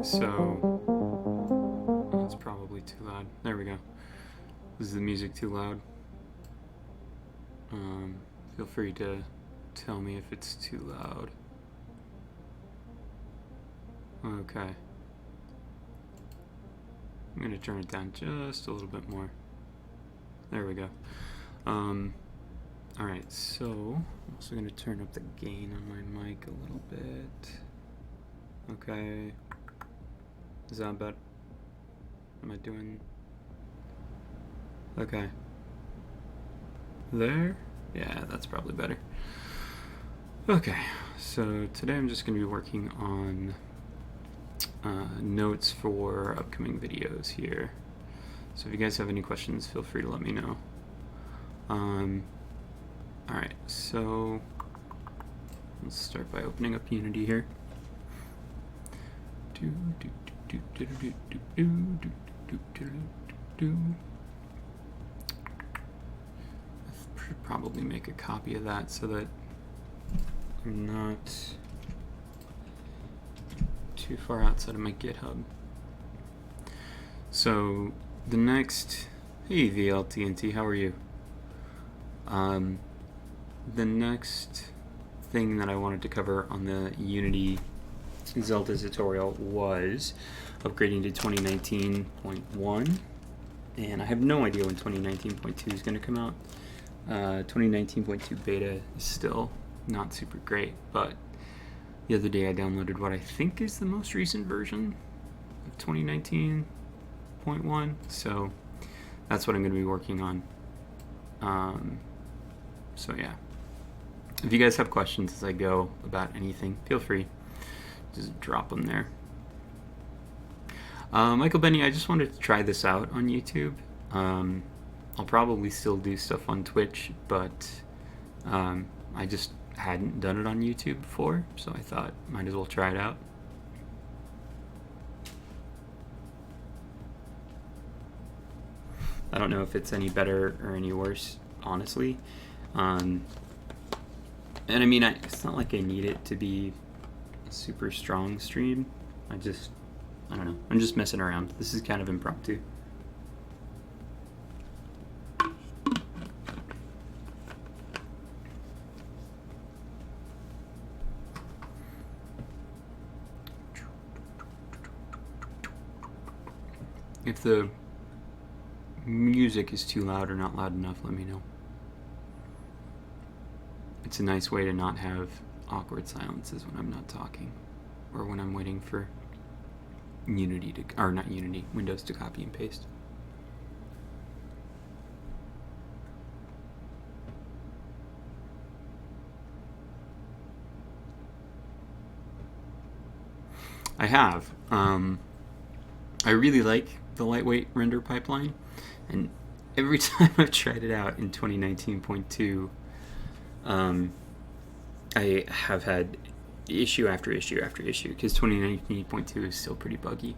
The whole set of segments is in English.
So, oh, it's probably too loud. There we go. Is the music too loud? Feel free to tell me if it's too loud. Okay. I'm going to turn it down just a little bit more. There we go. Alright, so I'm also going to turn up the gain on my mic a little bit. Okay. Is that better? Am I doing... Okay. There? Yeah, that's probably better. Okay, so today I'm just going to be working on notes for upcoming videos here. So if you guys have any questions, feel free to let me know. Alright, so let's start by opening up Unity here. I should probably make a copy of that so that I'm not too far outside of my GitHub. So the next, hey VLTNT, how are you? The next thing that I wanted to cover on the Unity Zelda tutorial was upgrading to 2019.1, and I have no idea when 2019.2 is going to come out. 2019.2 beta is still not super great, but the other day I downloaded what I think is the most recent version of 2019.1, so that's what I'm going to be working on. So yeah, if you guys have questions as I go about anything, feel free, just drop them there. Michael Benny, I just wanted to try this out on YouTube. I'll probably still do stuff on Twitch, but I just hadn't done it on YouTube before, so I thought might as well try it out. I don't know if it's any better or any worse, honestly. And I mean, it's not like I need it to be a super strong stream. I don't know. I'm just messing around. This is kind of impromptu. If the music is too loud or not loud enough, let me know. It's a nice way to not have awkward silences when I'm not talking, or when I'm waiting for Windows to copy and paste. I have. I really like the lightweight render pipeline, and every time I've tried it out in 2019.2, I have had issue after issue after issue, because 2019.2 is still pretty buggy.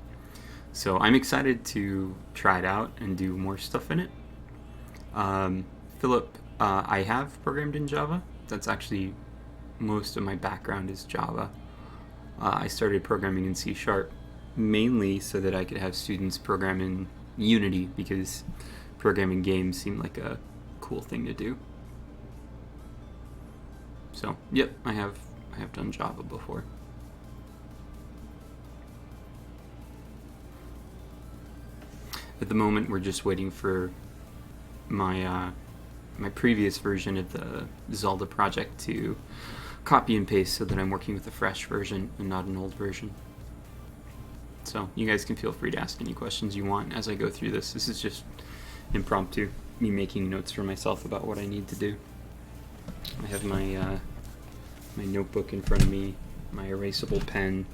So I'm excited to try it out and do more stuff in it. Philip, I have programmed in Java. That's actually, most of my background is Java. I started programming in C# mainly so that I could have students program in Unity, because programming games seemed like a cool thing to do. So, yep, I have done Java before. At the moment, we're just waiting for my my previous version of the Zelda project to copy and paste, so that I'm working with a fresh version and not an old version. So you guys can feel free to ask any questions you want as I go through this. This is just impromptu, me making notes for myself about what I need to do. I have my my notebook in front of me, my erasable pen.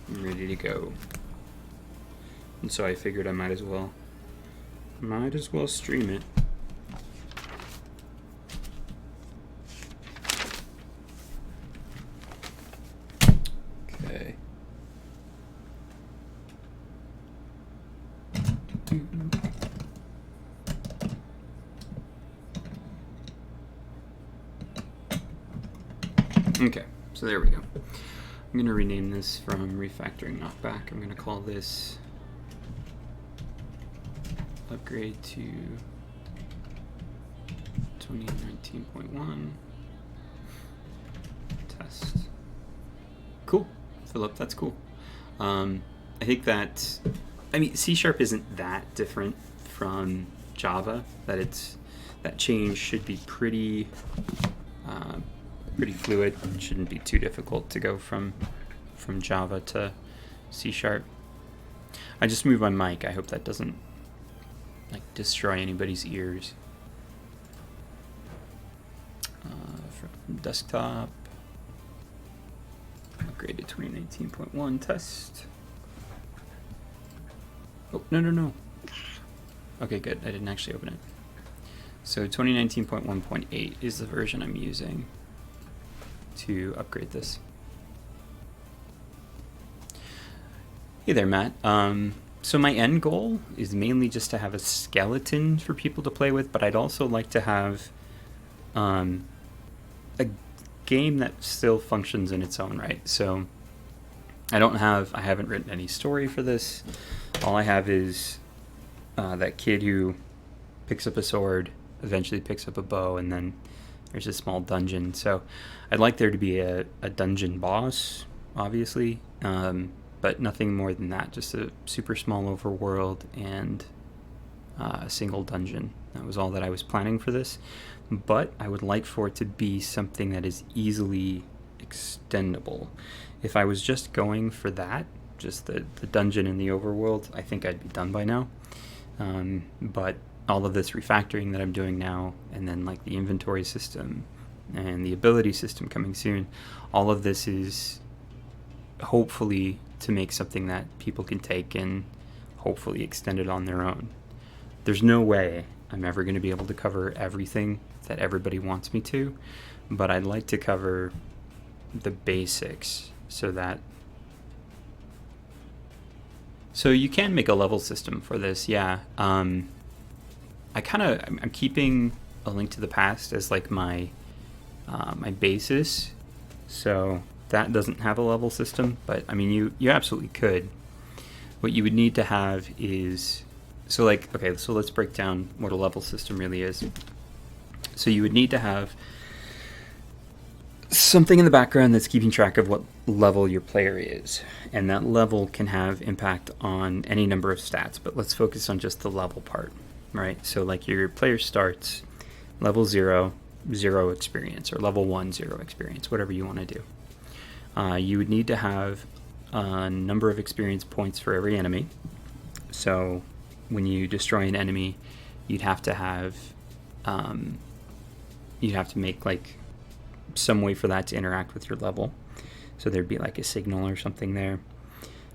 I'm ready to go. And so I figured I might as well stream it. Okay. Okay, so there we go. I'm going to rename this from refactoring knockback. I'm going to call this upgrade to 2019.1 test. Cool, Philip, that's cool. I think that, I mean, C# isn't that different from Java, that change should be pretty fluid. It shouldn't be too difficult to go from Java to C#. I just moved my mic. I hope that doesn't like destroy anybody's ears. From desktop, upgrade to 2019.1 test. Oh, no. Okay, good. I didn't actually open it. So 2019.1.8 is the version I'm using to upgrade this. Hey there, Matt. So my end goal is mainly just to have a skeleton for people to play with, but I'd also like to have a game that still functions in its own right. So I haven't written any story for this. All I have is that kid who picks up a sword, eventually picks up a bow, and then there's a small dungeon. So I'd like there to be a dungeon boss, obviously, but nothing more than that. Just a super small overworld and a single dungeon. That was all that I was planning for this. But I would like for it to be something that is easily extendable. If I was just going for that, just the dungeon in the overworld, I think I'd be done by now. But all of this refactoring that I'm doing now, and then like the inventory system and the ability system coming soon, all of this is hopefully to make something that people can take and hopefully extend it on their own. There's no way I'm ever going to be able to cover everything that everybody wants me to, but I'd like to cover the basics so you can make a level system for this, yeah. I'm keeping A Link to the Past as like my basis, so that doesn't have a level system, but I mean you absolutely could. What you would need to have is, so let's break down what a level system really is. So you would need to have something in the background that's keeping track of what level your player is, and that level can have impact on any number of stats, but let's focus on just the level part, right? So like your player starts level 0 experience, or level 1 0 experience, whatever you want to do. You would need to have a number of experience points for every enemy. So when you destroy an enemy, you'd have to make like some way for that to interact with your level. So there'd be like a signal or something there.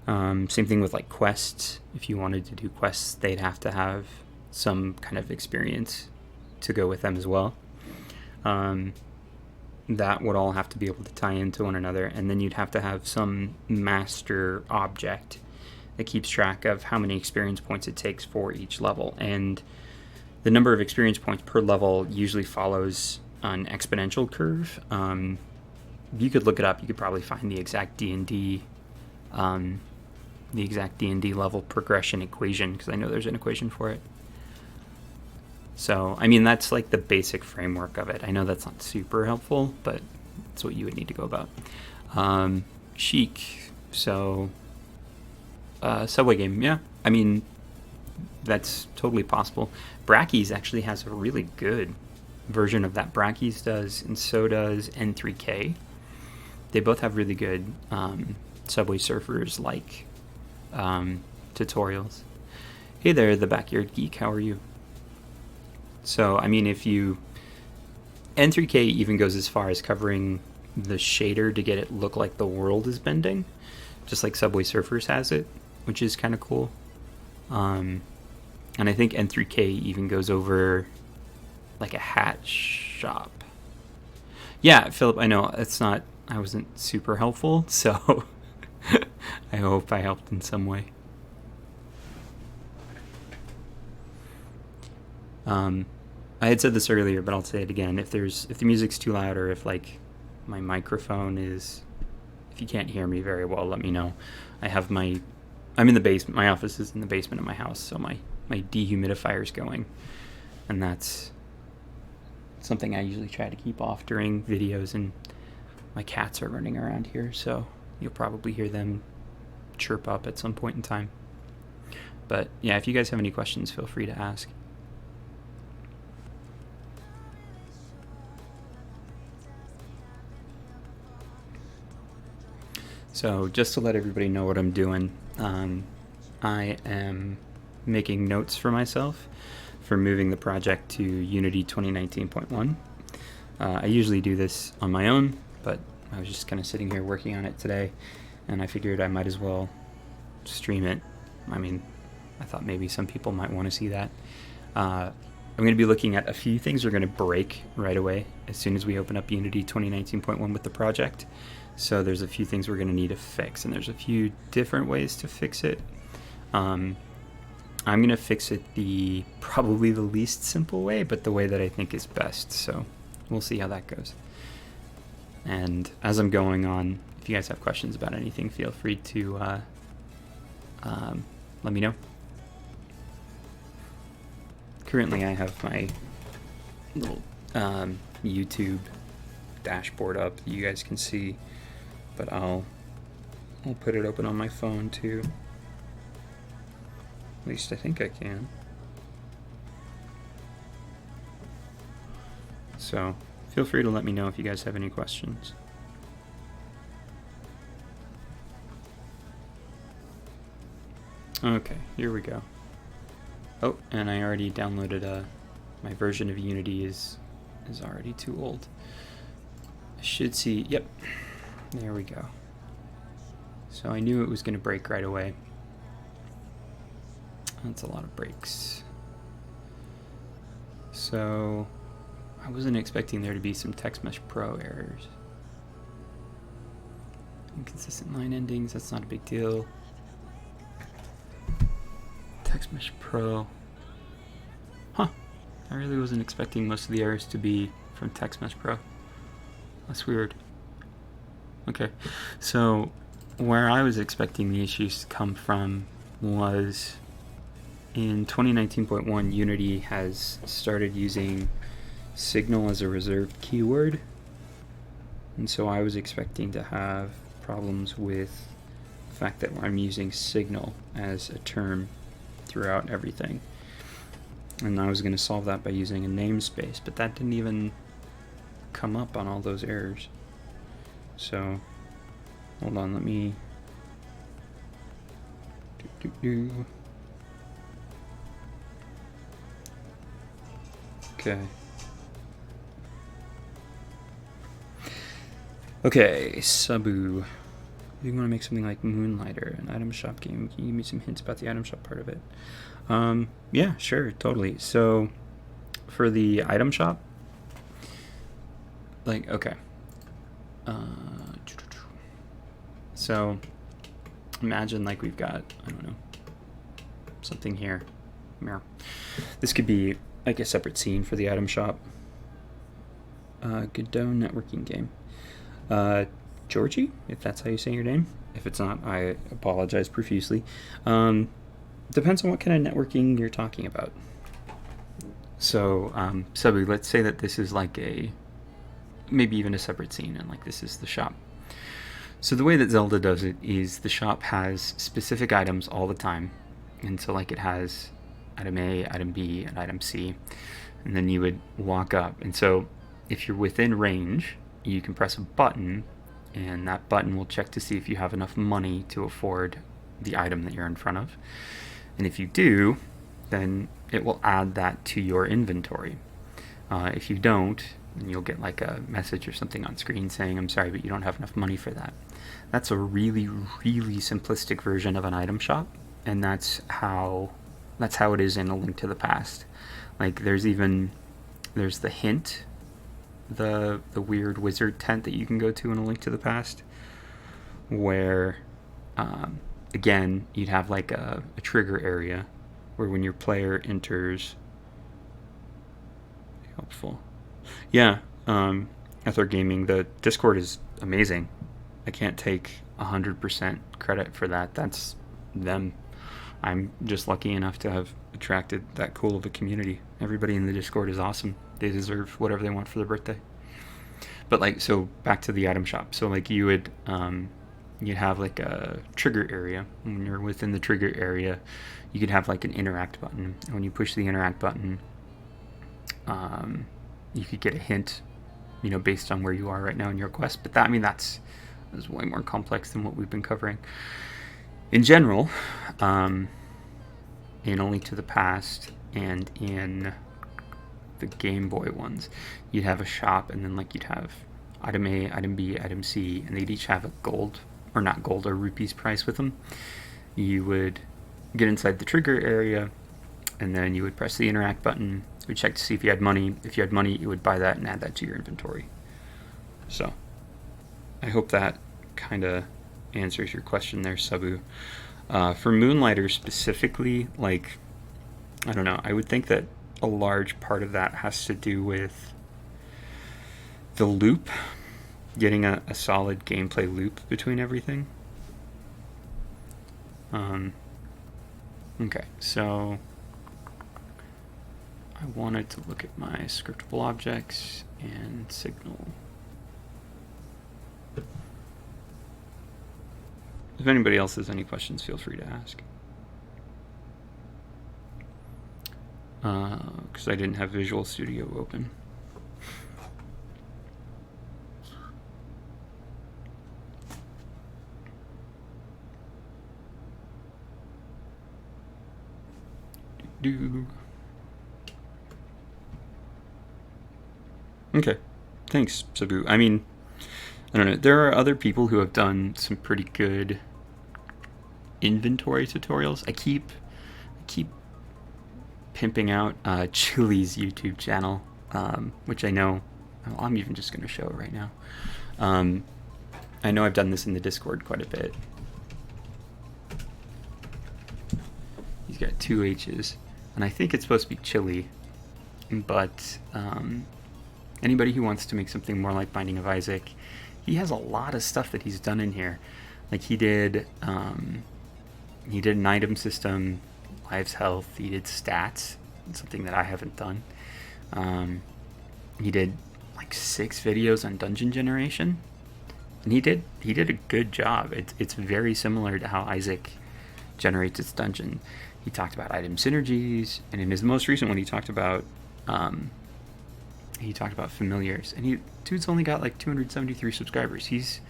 Same thing with like quests. If you wanted to do quests, they'd have to have some kind of experience to go with them as well. That would all have to be able to tie into one another, and then you'd have to have some master object that keeps track of how many experience points it takes for each level. And the number of experience points per level usually follows an exponential curve. You could look it up. You could probably find the exact D&D level progression equation, because I know there's an equation for it. So, I mean, that's like the basic framework of it. I know that's not super helpful, but that's what you would need to go about. Chic. So, subway game. Yeah, I mean, that's totally possible. Brackeys actually has a really good version of that. Brackeys does, and so does N3K. They both have really good Subway Surfers like tutorials. Hey there, the Backyard Geek. How are you? So, I mean, N3K even goes as far as covering the shader to get it look like the world is bending, just like Subway Surfers has it, which is kind of cool. And I think N3K even goes over like a hat shop. Yeah, Philip, I know I wasn't super helpful, so I hope I helped in some way. I had said this earlier, but I'll say it again. If the music's too loud, or if like my microphone is if you can't hear me very well, let me know. I'm in the basement. My office is in the basement of my house, so my dehumidifier's going, and that's something I usually try to keep off during videos, and my cats are running around here, so you'll probably hear them chirp up at some point in time. But yeah, if you guys have any questions, feel free to ask. So just to let everybody know what I'm doing, I am making notes for myself for moving the project to Unity 2019.1. I usually do this on my own, but I was just kind of sitting here working on it today, and I figured I might as well stream it. I mean, I thought maybe some people might want to see that. I'm going to be looking at a few things that are going to break right away as soon as we open up Unity 2019.1 with the project. So there's a few things we're going to need to fix, and there's a few different ways to fix it. I'm going to fix it probably the least simple way, but the way that I think is best. So we'll see how that goes. And as I'm going on, if you guys have questions about anything, feel free to let me know. Currently, I have my little YouTube dashboard up that you guys can see, but I'll put it open on my phone too. At least I think I can. So feel free to let me know if you guys have any questions. Okay, here we go. Oh, and I already downloaded my version of Unity is already too old. I should see, yep, there we go. So I knew it was going to break right away. That's a lot of breaks. So I wasn't expecting there to be some TextMesh Pro errors. Inconsistent line endings, that's not a big deal. TextMesh Pro. Huh. I really wasn't expecting most of the errors to be from TextMesh Pro. That's weird. Okay. So where I was expecting the issues to come from was in 2019.1, Unity has started using signal as a reserved keyword. And so I was expecting to have problems with the fact that I'm using signal as a term throughout everything. And I was going to solve that by using a namespace, but that didn't even come up on all those errors. So, hold on, let me... Okay. Okay, Sabu. If you want to make something like Moonlighter, an item shop game, can you give me some hints about the item shop part of it? Yeah, sure, totally. So, for the item shop, like, okay. So, imagine like we've got, I don't know, something here. This could be like a separate scene for the item shop. Godot networking game. Georgie, if that's how you say your name. If it's not, I apologize profusely. Depends on what kind of networking you're talking about. So, Sabu, let's say that this is like maybe even a separate scene, and like this is the shop. So the way that Zelda does it is the shop has specific items all the time. And so like it has item A, item B, and item C. And then you would walk up. And so if you're within range, you can press a button, and that button will check to see if you have enough money to afford the item that you're in front of. And if you do, then it will add that to your inventory. If you don't, then you'll get like a message or something on screen saying, I'm sorry, but you don't have enough money for that. That's a really, really simplistic version of an item shop, and that's how it is in A Link to the Past. Like there's the hint, the weird wizard tent that you can go to in A Link to the Past, where again you'd have like a trigger area where when your player enters, helpful, yeah, Ether Gaming, the Discord is amazing. I can't take 100% credit for that. That's them. I'm just lucky enough to have attracted that cool of a community. Everybody in the Discord is awesome. They deserve whatever they want for their birthday. But like, so back to the item shop. So like you would, you'd have like a trigger area. When you're within the trigger area, you could have like an interact button. And when you push the interact button, you could get a hint, you know, based on where you are right now in your quest. But that, I mean, that's way more complex than what we've been covering. In general, in A Link to the Past and in the Game Boy ones, you'd have a shop, and then like you'd have item A, item B, item C, and they'd each have a gold, or not gold, or rupees price with them. You would get inside the trigger area, and then you would press the interact button. You would check to see if you had money. If you had money, you would buy that and add that to your inventory. So I hope that kind of answers your question there, Sabu. For Moonlighter specifically, like, I don't know, I would think that a large part of that has to do with the loop, getting a solid gameplay loop between everything. Okay, so I wanted to look at my scriptable objects and signal. If anybody else has any questions, feel free to ask. Because I didn't have Visual Studio open. Okay, thanks, Sabu. I mean, I don't know. There are other people who have done some pretty good inventory tutorials. I keep pimping out Chili's YouTube channel, which I know, well, I'm even just going to show it right now. I know I've done this in the Discord quite a bit. He's got 2 H's, and I think it's supposed to be Chili, but anybody who wants to make something more like Binding of Isaac, he has a lot of stuff that he's done in here. Like he did an item system, lives, health. He did stats, something that I haven't done. He did like 6 videos on dungeon generation, and he did a good job. It's very similar to how Isaac generates its dungeon. He talked about item synergies, and in his most recent one, he talked about familiars. And dude's only got like 273 subscribers. He's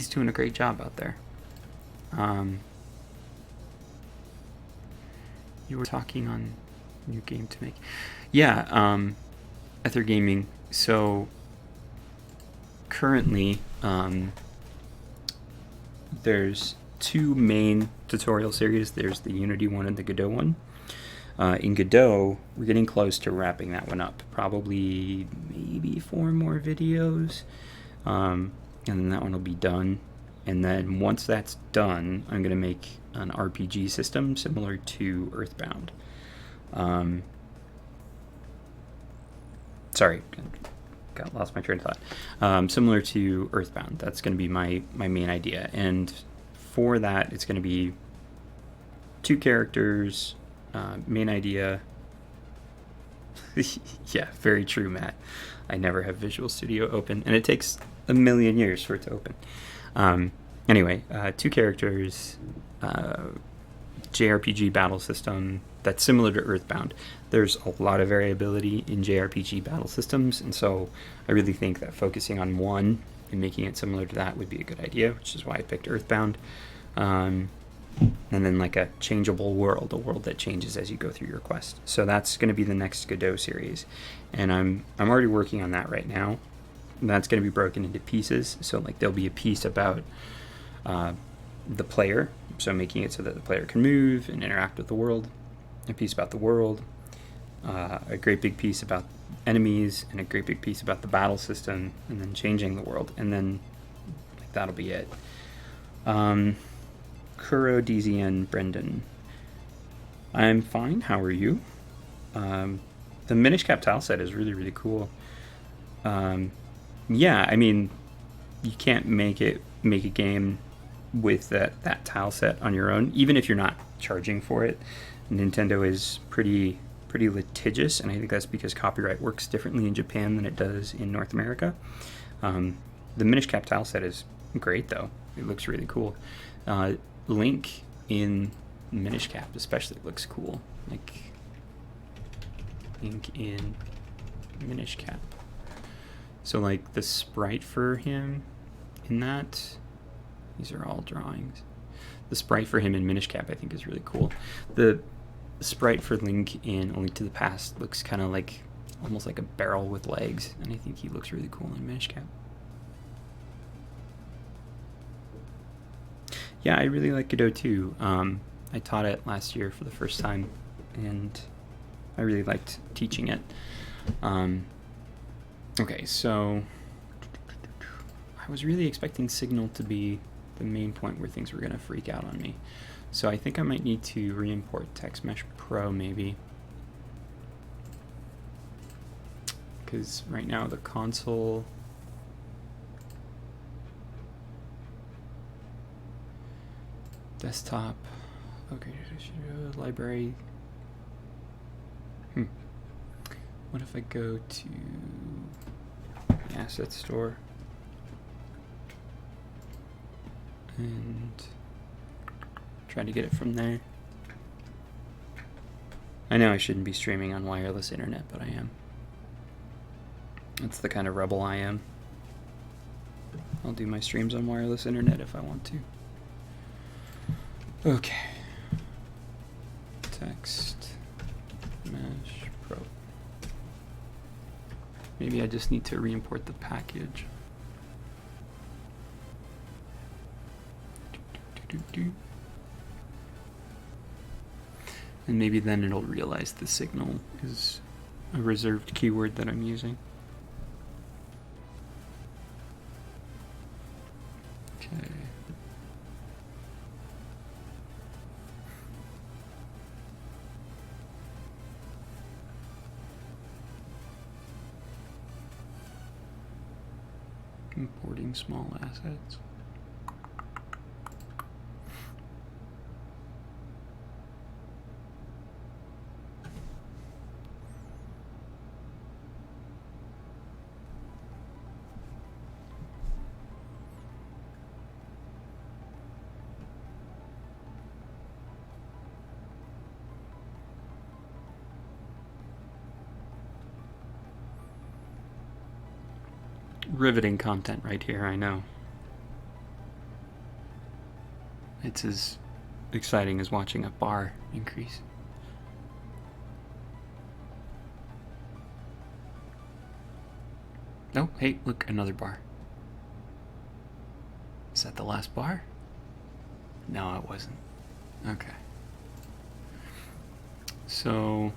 doing a great job out there. You were talking on new game to make. Yeah, Ether Gaming. So currently, there's 2 main tutorial series. There's the Unity one and the Godot one. In Godot, we're getting close to wrapping that one up. Probably maybe 4 more videos, and then that one will be done. And then once that's done, I'm going to make an RPG system similar to Earthbound. Sorry, lost my train of thought. Similar to Earthbound, that's going to be my main idea. And for that, it's going to be 2 characters, main idea. Yeah, very true, Matt. I never have Visual Studio open, and it takes a million years for it to open. Anyway, 2 characters, JRPG battle system that's similar to Earthbound. There's a lot of variability in JRPG battle systems, and so I really think that focusing on one and making it similar to that would be a good idea, which is why I picked Earthbound. And then like a changeable world, a world that changes as you go through your quest. So that's going to be the next Godot series, and I'm already working on that right now. And that's going to be broken into pieces. So like there'll be a piece about the player, so making it so that the player can move and interact with the world. A piece about the world, a great big piece about enemies, and a great big piece about the battle system, and then changing the world, and then like, that'll be it. Kuro, DZN, Brendan. I'm fine. How are you? The Minish Cap tile set is really, really cool. Yeah, I mean, you can't make it make a game with that tile set on your own, even if you're not charging for it. Nintendo is pretty litigious, and I think that's because copyright works differently in Japan than it does in North America. The Minish Cap tile set is great, though. It looks really cool. Link in Minish Cap especially looks cool. Like Link in Minish Cap. So like the sprite for him in that, these are all drawings. The sprite for him in Minish Cap I think is really cool. The sprite for Link in A Link to the Past looks kind of like almost like a barrel with legs, and I think he looks really cool in Minish Cap. Yeah, I really like Godot too. I taught it last year for the first time, and I really liked teaching it. Okay, so I was really expecting Signal to be the main point where things were going to freak out on me. So I think I might need to re-import TextMesh Pro maybe. Because right now the console... Desktop... Okay, library... What if I go to the asset store and try to get it from there? I know I shouldn't be streaming on wireless internet, but I am. That's the kind of rebel I am. I'll do my streams on wireless internet if I want to. Okay. Text Mesh Pro. Maybe I just need to re-import the package. And maybe then it'll realize the signal is a reserved keyword that I'm using. Okay. Importing small assets. Riveting content right here, I know. It's as exciting as watching a bar increase. Oh, hey, look, another bar. Is that the last bar? No, it wasn't. Okay. So...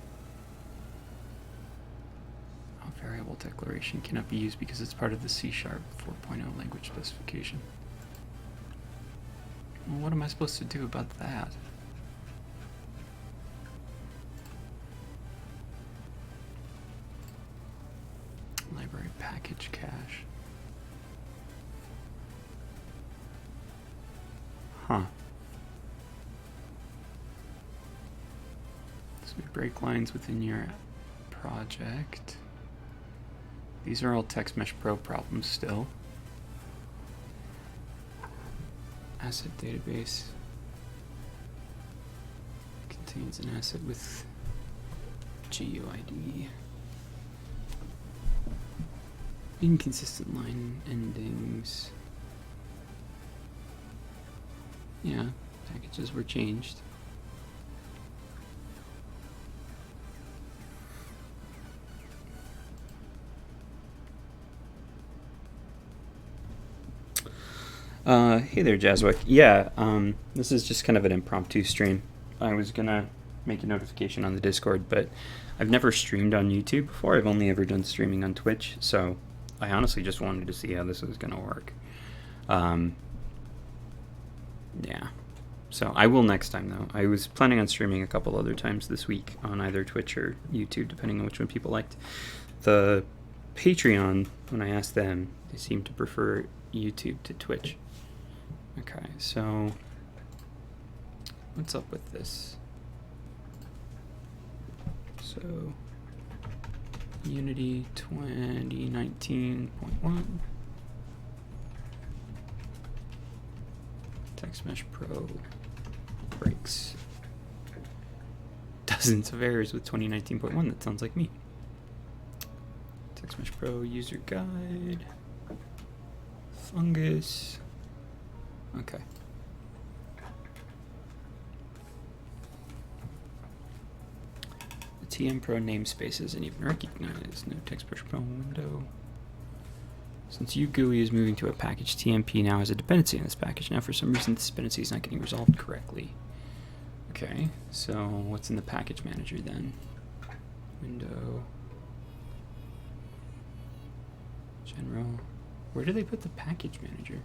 variable declaration cannot be used because it's part of the C# 4.0 language specification. Well, what am I supposed to do about that? Library package cache. Huh. So we break lines within your project. These are all TextMesh Pro problems still. Asset database contains an asset with GUID. Inconsistent line endings. Yeah, packages were changed. Hey there, Jaswick. Yeah, this is just kind of an impromptu stream. I was gonna make a notification on the Discord, but I've never streamed on YouTube before. I've only ever done streaming on Twitch, so I honestly just wanted to see how this was gonna work. Yeah, so I will next time, though. I was planning on streaming a couple other times this week on either Twitch or YouTube, depending on which one people liked. The Patreon, when I asked them, they seemed to prefer YouTube to Twitch. Okay, so what's up with this? So Unity 2019.1 Text Mesh Pro breaks. Dozens of errors with 2019.1. That sounds like me. Text Mesh Pro user guide. Fungus. Okay. The TM Pro namespace isn't even recognized. No Text Mesh Pro window. Since UGUI is moving to a package, TMP now has a dependency in this package. Now, for some reason, this dependency is not getting resolved correctly. Okay, so what's in the package manager then? Window. General. Where do they put the package manager?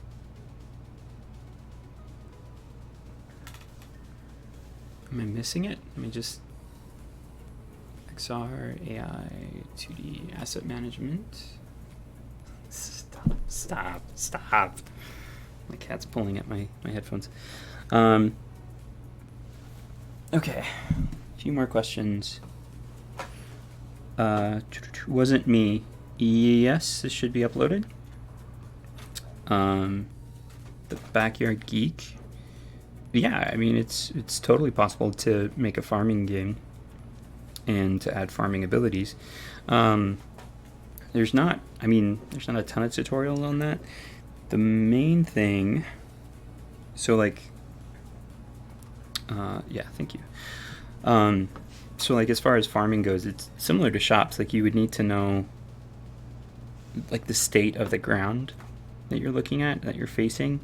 Am I missing it? Let me just... XR, AI, 2D, asset management. Stop. My cat's pulling at my headphones. Okay, a few more questions. Wasn't me. Yes, this should be uploaded. The Backyard Geek. Yeah, I mean, it's totally possible to make a farming game and to add farming abilities. There's not a ton of tutorials on that. The main thing, so like, yeah, thank you. So like, as far as farming goes, it's similar to shops. Like, you would need to know like the state of the ground that you're looking at, that you're facing,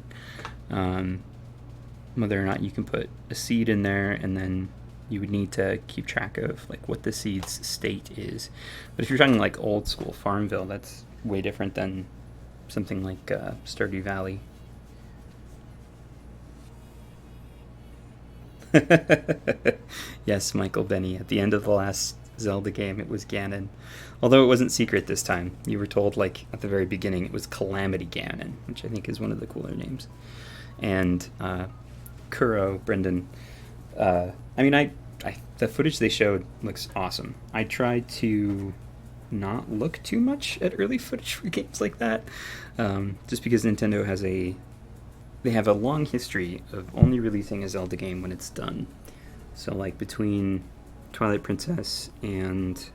whether or not you can put a seed in there, and then you would need to keep track of like what the seed's state is. But if you're talking like old school Farmville, that's way different than something like Stardew Valley. Yes, Michael Benny. At the end of the last Zelda game, it was Ganon. Although it wasn't secret this time. You were told, like, at the very beginning, it was Calamity Ganon, which I think is one of the cooler names. And Kuro, Brendan, I mean, the footage they showed looks awesome. I tried to not look too much at early footage for games like that, just because Nintendo has they have a long history of only releasing a Zelda game when it's done. So, like, between Twilight Princess and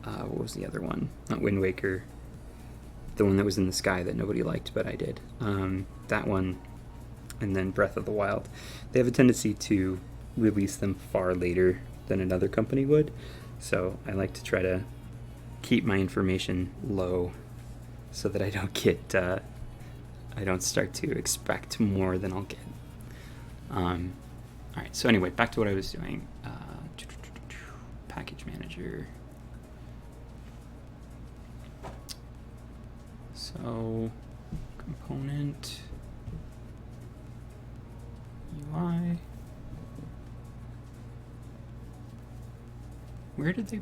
what was the other one? Not Wind Waker. The one that was in the sky that nobody liked, but I did. That one, and then Breath of the Wild. They have a tendency to release them far later than another company would. So I like to try to keep my information low so that I don't get... I don't start to expect more than I'll get. Alright, so anyway, back to what I was doing. Package manager. So, component, UI. Where did they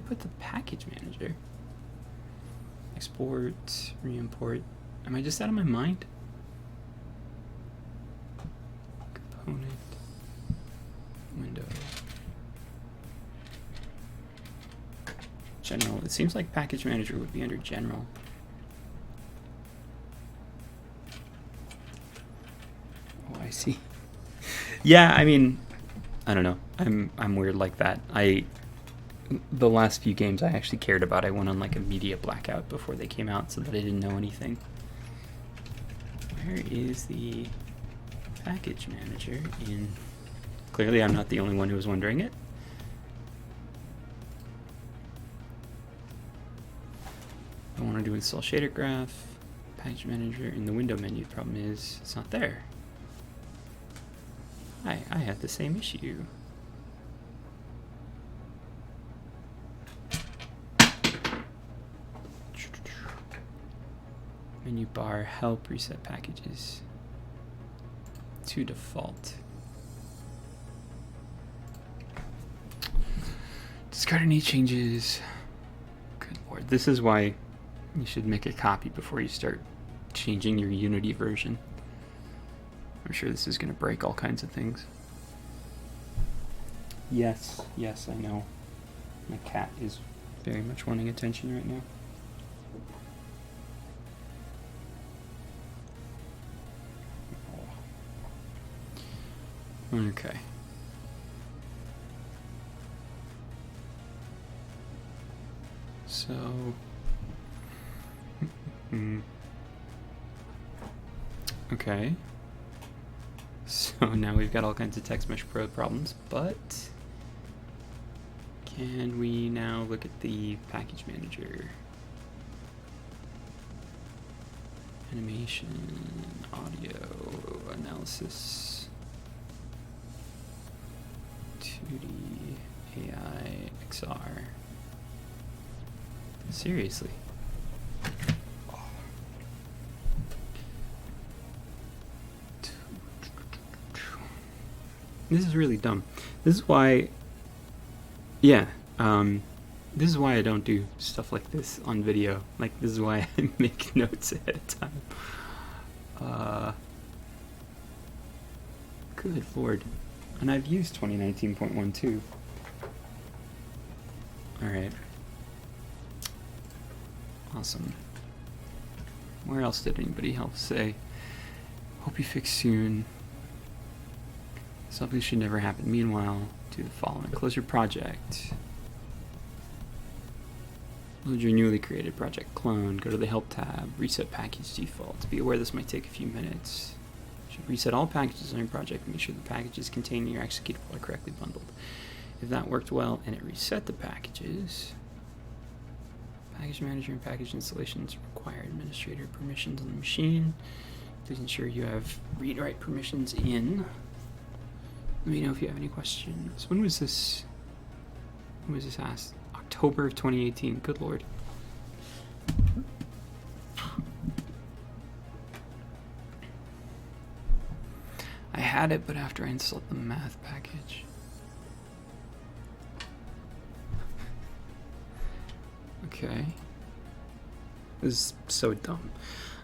put the package manager? Export, re-import. Am I just out of my mind? Component, window, general. It seems like package manager would be under general. Oh, I see. Yeah, I mean, I don't know. I'm weird like that. The last few games I actually cared about, I went on like a media blackout before they came out so that I didn't know anything. Where is the package manager in... Clearly I'm not the only one who was wondering it. I want to do install shader graph, package manager in the window menu. The problem is it's not there. I had the same issue. Menu bar, help, reset packages to default. Discard any changes. Good lord. This is why you should make a copy before you start changing your Unity version. I'm sure this is going to break all kinds of things. Yes, I know. My cat is very much wanting attention right now. Okay. So, okay. So now we've got all kinds of text mesh pro problems, but can we now look at the package manager? Animation, audio, analysis, 2D, AI, XR. Seriously. This is really dumb. This is why, this is why I don't do stuff like this on video. Like, this is why I make notes ahead of time. Good lord. And I've used 2019.12. Alright. Awesome. Where else did anybody else say? Hope you fix soon. Something should never happen. Meanwhile, do the following. Close your project. Load your newly created project clone. Go to the Help tab. Reset package defaults. Be aware this might take a few minutes. You should reset all packages on your project and make sure the packages contained in your executable are correctly bundled. If that worked well and it reset the packages, package manager and package installations require administrator permissions on the machine. Please ensure you have read-write permissions in. Let me know if you have any questions. When was this asked? October of 2018. Good lord. I had it, but after I installed the math package. Okay. This is so dumb.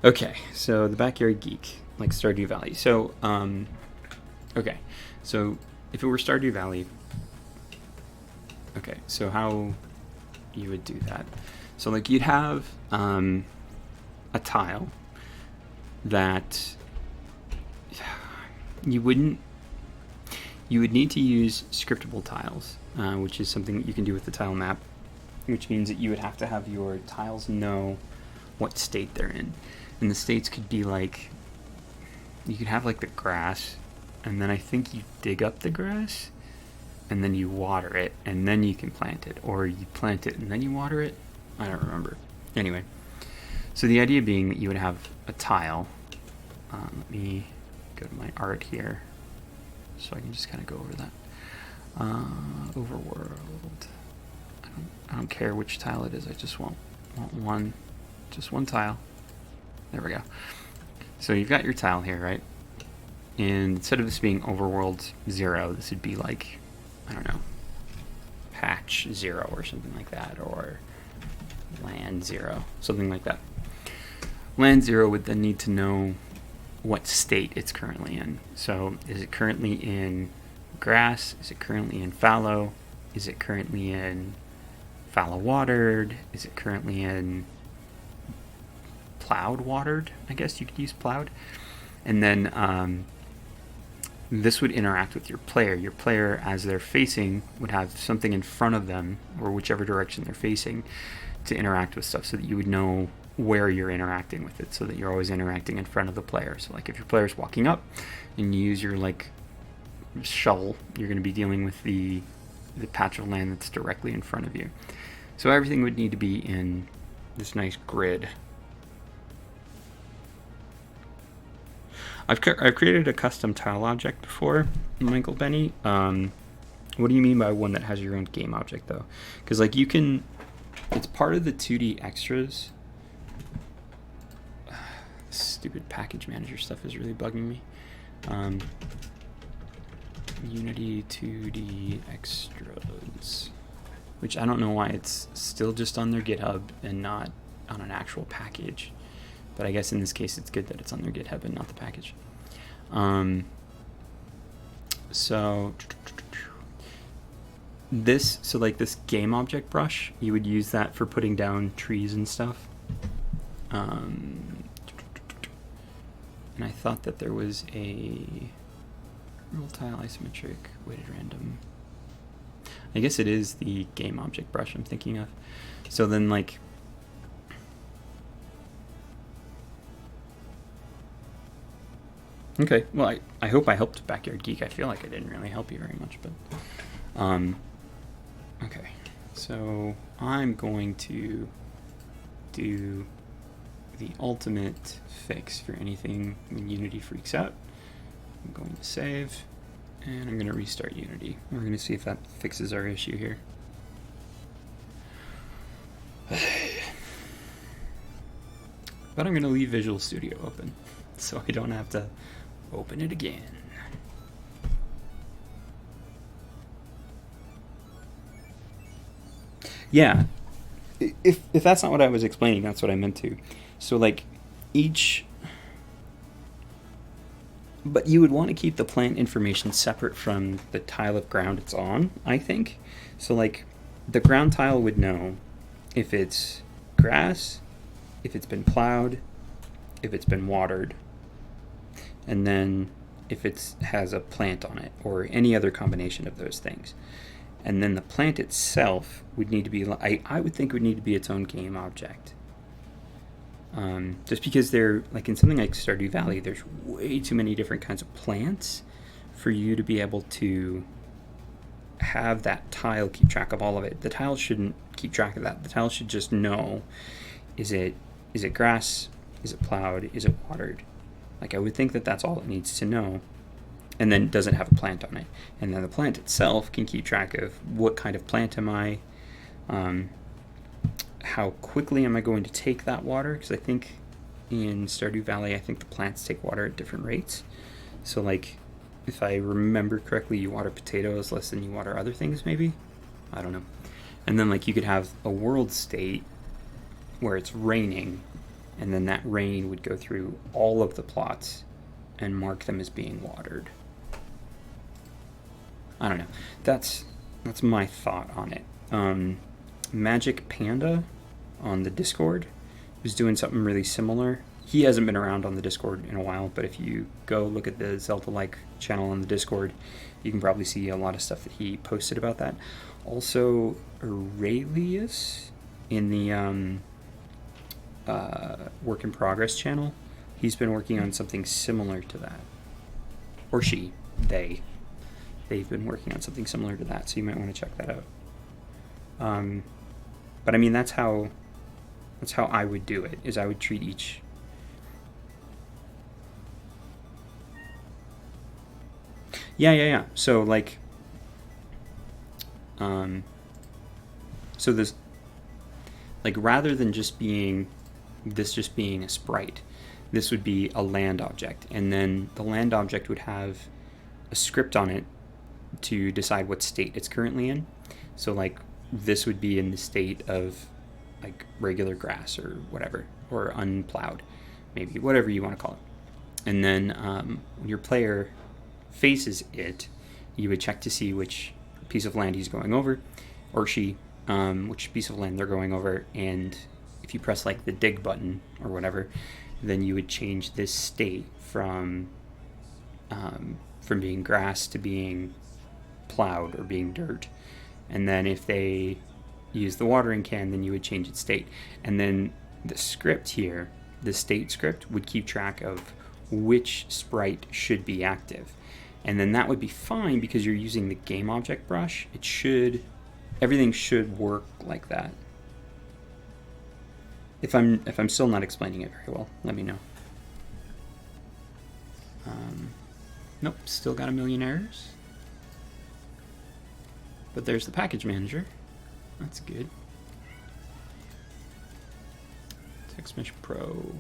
Okay, so the Backyard Geek, like Stardew Valley. So, okay. So, if it were Stardew Valley, okay, so how you would do that. So, like, you'd have a tile that you would need to use scriptable tiles, which is something that you can do with the tile map, which means that you would have to have your tiles know what state they're in. And the states could be like, you could have like the grass, and then I think you dig up the grass, and then you water it, and then you can plant it. Or you plant it, and then you water it. I don't remember. Anyway, so the idea being that you would have a tile. Let me go to my art here, so I can just kind of go over that. Overworld. I don't care which tile it is. I just want one tile. There we go. So you've got your tile here, right? And instead of this being overworld 0, this would be like, I don't know, patch 0 or something like that, or land 0, something like that. Land 0 would then need to know what state it's currently in. So is it currently in grass? Is it currently in fallow? Is it currently in fallow watered? Is it currently in plowed watered? I guess you could use plowed. And then this would interact with your player. Your player, as they're facing, would have something in front of them, or whichever direction they're facing, to interact with stuff, so that you would know where you're interacting with it, so that you're always interacting in front of the player. So like if your player's walking up and you use your like shovel, you're going to be dealing with the patch of land that's directly in front of you. So everything would need to be in this nice grid. I've created a custom tile object before, Michael Benny. What do you mean by one that has your own game object, though? Because like you can, it's part of the 2D extras. Stupid package manager stuff is really bugging me. Unity 2D extras, which I don't know why it's still just on their GitHub and not on an actual package. But I guess in this case it's good that it's on their GitHub and not the package. So like this game object brush, you would use that for putting down trees and stuff. And I thought that there was a roll tile isometric weighted random. I guess it is the game object brush I'm thinking of. So then like okay, well I hope I helped Backyard Geek. I feel like I didn't really help you very much, but okay. So I'm going to do the ultimate fix for anything when Unity freaks out. I'm going to save, and I'm going to restart Unity. We're going to see if that fixes our issue here. But I'm going to leave Visual Studio open, so I don't have to open it again. Yeah, if that's not what I was explaining, that's what I meant to. So like each, but you would want to keep the plant information separate from the tile of ground it's on, I think. So like the ground tile would know if it's grass, if it's been plowed, if it's been watered, and then if it has a plant on it or any other combination of those things. And then the plant itself would need to be, I would think would need to be its own game object. Just because they're, like in something like Stardew Valley, there's way too many different kinds of plants for you to be able to have that tile keep track of all of it. The tile shouldn't keep track of that. The tile should just know, is it grass? Is it plowed? Is it watered? Like I would think that that's all it needs to know. And then it doesn't have a plant on it. And then the plant itself can keep track of what kind of plant am I, how quickly am I going to take that water, because I think in Stardew Valley, I think the plants take water at different rates. So like, if I remember correctly, you water potatoes less than you water other things, maybe? I don't know. And then like you could have a world state where it's raining, and then that rain would go through all of the plots and mark them as being watered. I don't know. That's my thought on it. Magic Panda on the Discord was doing something really similar. He hasn't been around on the Discord in a while, but if you go look at the Zelda-like channel on the Discord, you can probably see a lot of stuff that he posted about that. Also, Aurelius in the Work in Progress channel, he's been working on something similar to that. Or she, they've been working on something similar to that, so you might want to check that out. But I mean, that's how I would do it, is I would treat each... Yeah. So like, so this, like rather than just being a sprite, this would be a land object, and then the land object would have a script on it to decide what state it's currently in. So like this would be in the state of like regular grass or whatever, or unplowed, maybe, whatever you want to call it. And then when your player faces it, you would check to see which piece of land he's going over, or she, which piece of land they're going over, and if you press like the dig button or whatever, then you would change this state from being grass to being plowed or being dirt. And then if they use the watering can, then you would change its state. And then the script here, the state script, would keep track of which sprite should be active. And then that would be fine because you're using the game object brush. Everything should work like that. If I'm still not explaining it very well, let me know. Nope, still got a million errors. But there's the package manager. That's good. Text Mesh Pro.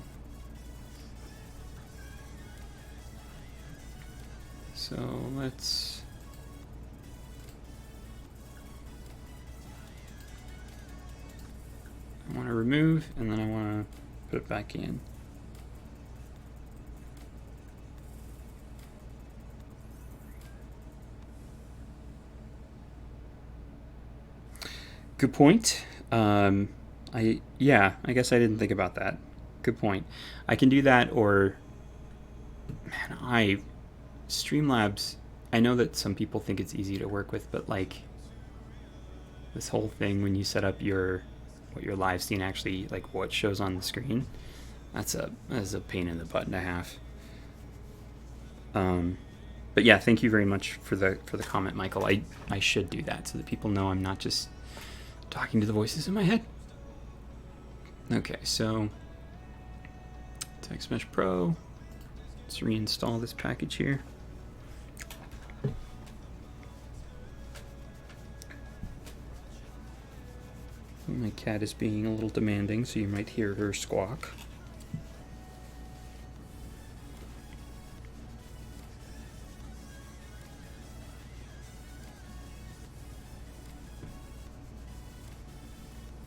So let's... I want to remove, and then I want to put it back in. Good point. I guess I didn't think about that. Good point. I can do that, or man, Streamlabs. I know that some people think it's easy to work with, but like this whole thing when you set up what your live scene actually, like what shows on the screen, that's a pain in the butt and a half. But yeah, thank you very much for the comment, Michael. I should do that so that people know I'm not just talking to the voices in my head. Okay, so Text Mesh Pro. Let's reinstall this package here. My cat is being a little demanding, so you might hear her squawk.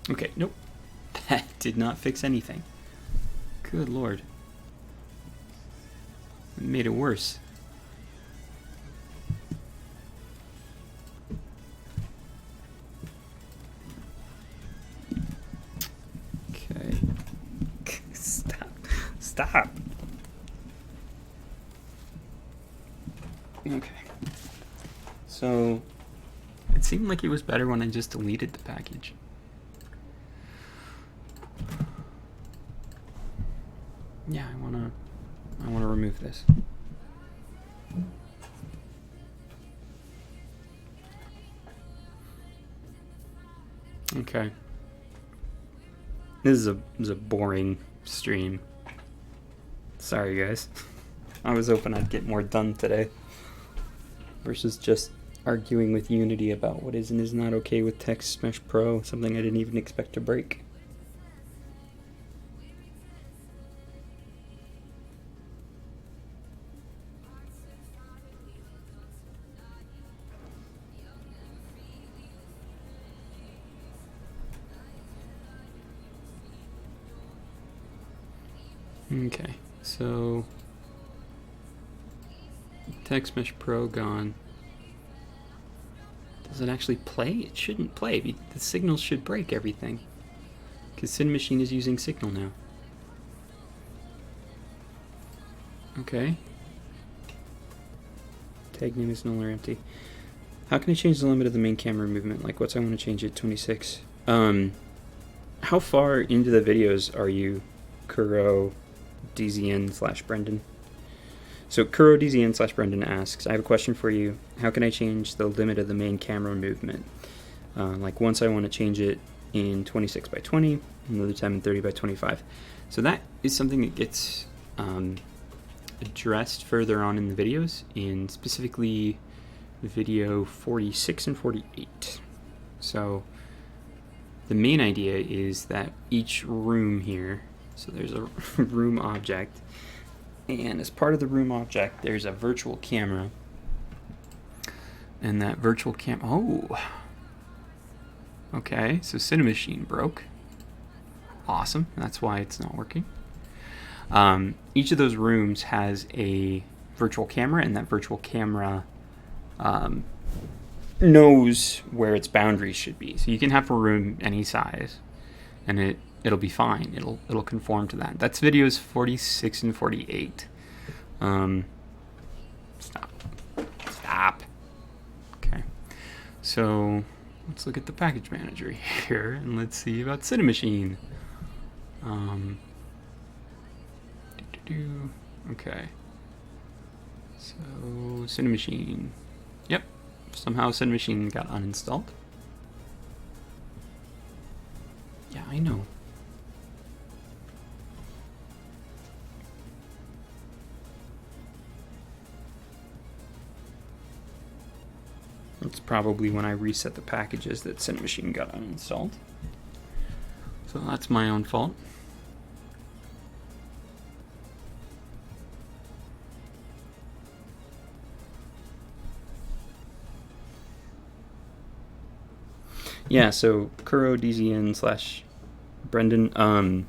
Okay, nope. That did not fix anything. Good lord. It made it worse. Okay. Stop. Okay. So, it seemed like it was better when I just deleted the package. Yeah, I wanna remove this. Okay. This is a boring stream. Sorry, guys. I was hoping I'd get more done today. Versus just arguing with Unity about what is and is not okay with Text Mesh Pro, something I didn't even expect to break. Okay, so Text Mesh Pro gone. Does it actually play? It shouldn't play. The signal should break everything. Because Cinemachine is using Signal now. Okay. Tag name is null or empty. How can I change the limit of the main camera movement? Like, what's I want to change it? 26. How far into the videos are you, Kuro DZN/Brendan? So Kuro DZN/Brendan asks, I have a question for you. How can I change the limit of the main camera movement? Like once I want to change it in 26 by 20, another time in 30 by 25. So that is something that gets addressed further on in the videos, in specifically video 46 and 48. So the main idea is that each room here, so there's a room object, and as part of the room object there's a virtual camera, and that virtual okay, so Cinemachine broke. Awesome, that's why it's not working. Each of those rooms has a virtual camera, and that virtual camera knows where its boundaries should be. So you can have a room any size, and it'll be fine. It'll conform to that. That's videos 46 and 48. Stop. Okay. So let's look at the package manager here, and let's see about Cinemachine. Okay. So Cinemachine. Yep. Somehow Cinemachine got uninstalled. Yeah, I know. It's probably when I reset the packages that Cinemachine got uninstalled. So that's my own fault. Yeah, so Kuro DZN/Brendan,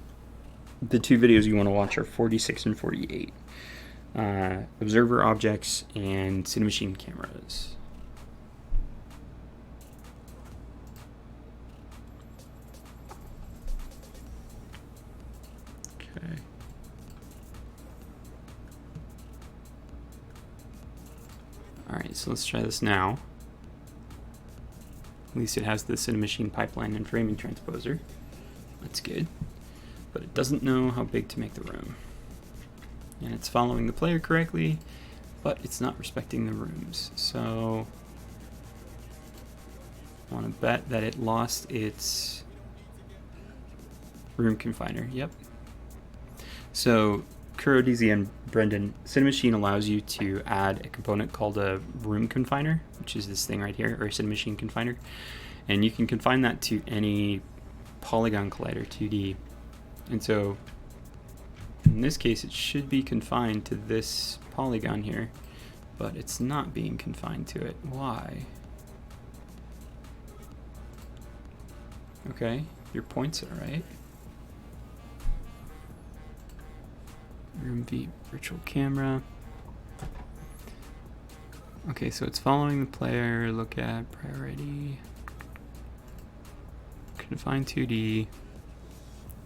the two videos you want to watch are 46 and 48. Observer objects and Cinemachine cameras. Okay. Alright, so let's try this now. At least it has the Cinemachine pipeline and framing transposer. That's good. But it doesn't know how big to make the room. And it's following the player correctly, but it's not respecting the rooms. So I want to bet that it lost its room confiner. Yep. So Kuro, DZ, and Brendan, Cinemachine allows you to add a component called a room confiner, which is this thing right here, or a Cinemachine confiner. And you can confine that to any polygon collider 2D. And so in this case, it should be confined to this polygon here, but it's not being confined to it. Why? Okay, your points are right. Room V virtual camera. Okay, so it's following the player. Look at priority. Confine 2D.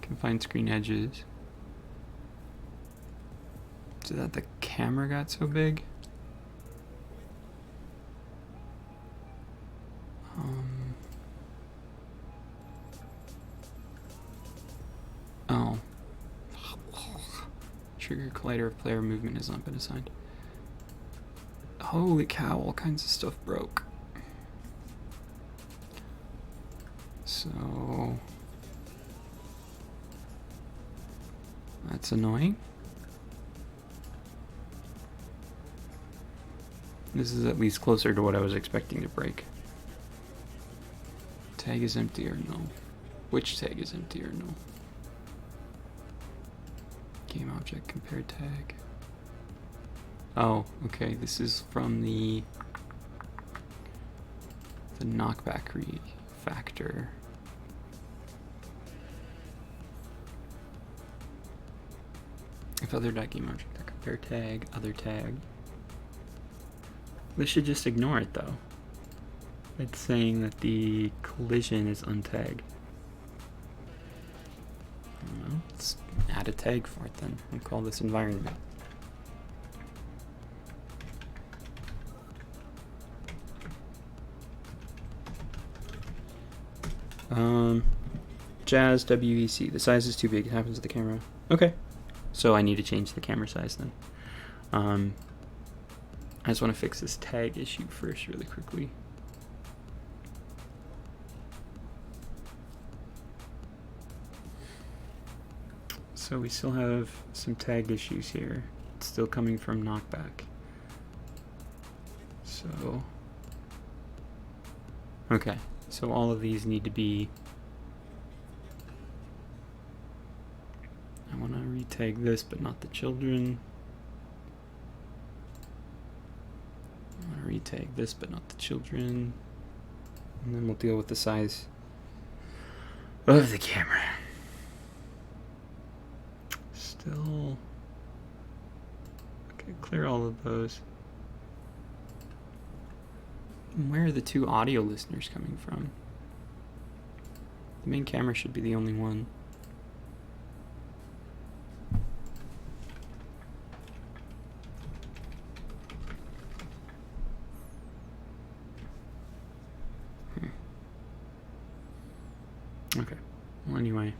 Confine screen edges. So that the camera got so big. Oh. Trigger collider of player movement has not been assigned. Holy cow, all kinds of stuff broke. So that's annoying. This is at least closer to what I was expecting to break. Tag is empty or no? Which tag is empty or no? Game object compare tag. Oh, okay, this is from the knockback refactor. If other.game object compare tag, other tag. This should just ignore it though. It's saying that the collision is untagged. I don't know, let's add a tag for it then. We'll call this environment. Jazz WEC. The size is too big. It happens to the camera. Okay. So I need to change the camera size then. I just want to fix this tag issue first really quickly. So we still have some tag issues here. It's still coming from knockback. So, okay. So all of these need to be, I want to retag this, but not the children. I want to retag this, but not the children. And then we'll deal with the size of the camera. Still, okay, clear all of those. And where are the two audio listeners coming from? The main camera should be the only one. Okay, well anyway.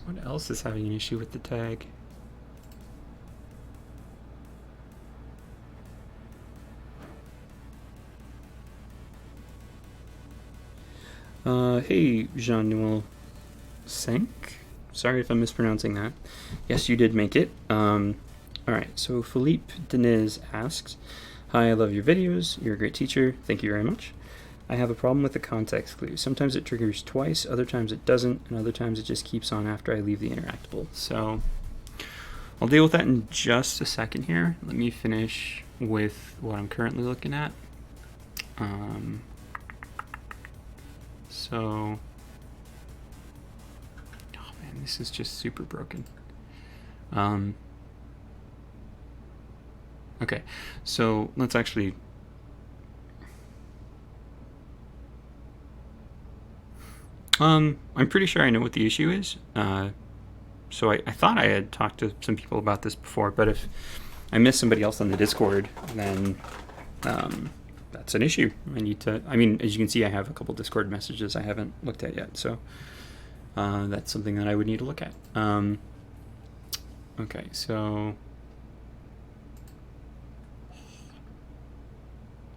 What else is having an issue with the tag? Hey, Jean-Noel Senk. Sorry if I'm mispronouncing that. Yes, you did make it. Alright, so Philippe Deniz asks, hi, I love your videos. You're a great teacher. Thank you very much. I have a problem with the context clue. Sometimes it triggers twice, other times it doesn't, and other times it just keeps on after I leave the interactable. So I'll deal with that in just a second here. Let me finish with what I'm currently looking at. So, oh man, this is just super broken. Okay, so let's actually, I'm pretty sure I know what the issue is. So I thought I had talked to some people about this before, but if I miss somebody else on the Discord, then that's an issue. I need to, I mean, as you can see, I have a couple Discord messages I haven't looked at yet, so that's something that I would need to look at. Okay, so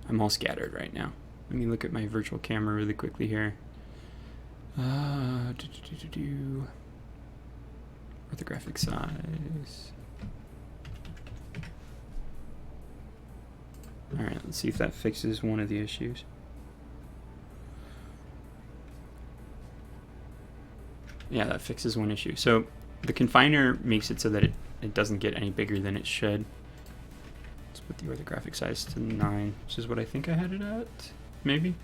I'm all scattered right now. Let me look at my virtual camera really quickly here. Orthographic size. Alright, let's see if that fixes one of the issues. Yeah, that fixes one issue. So the confiner makes it so that it doesn't get any bigger than it should. Let's put the orthographic size to 9, which is what I think I had it at, maybe?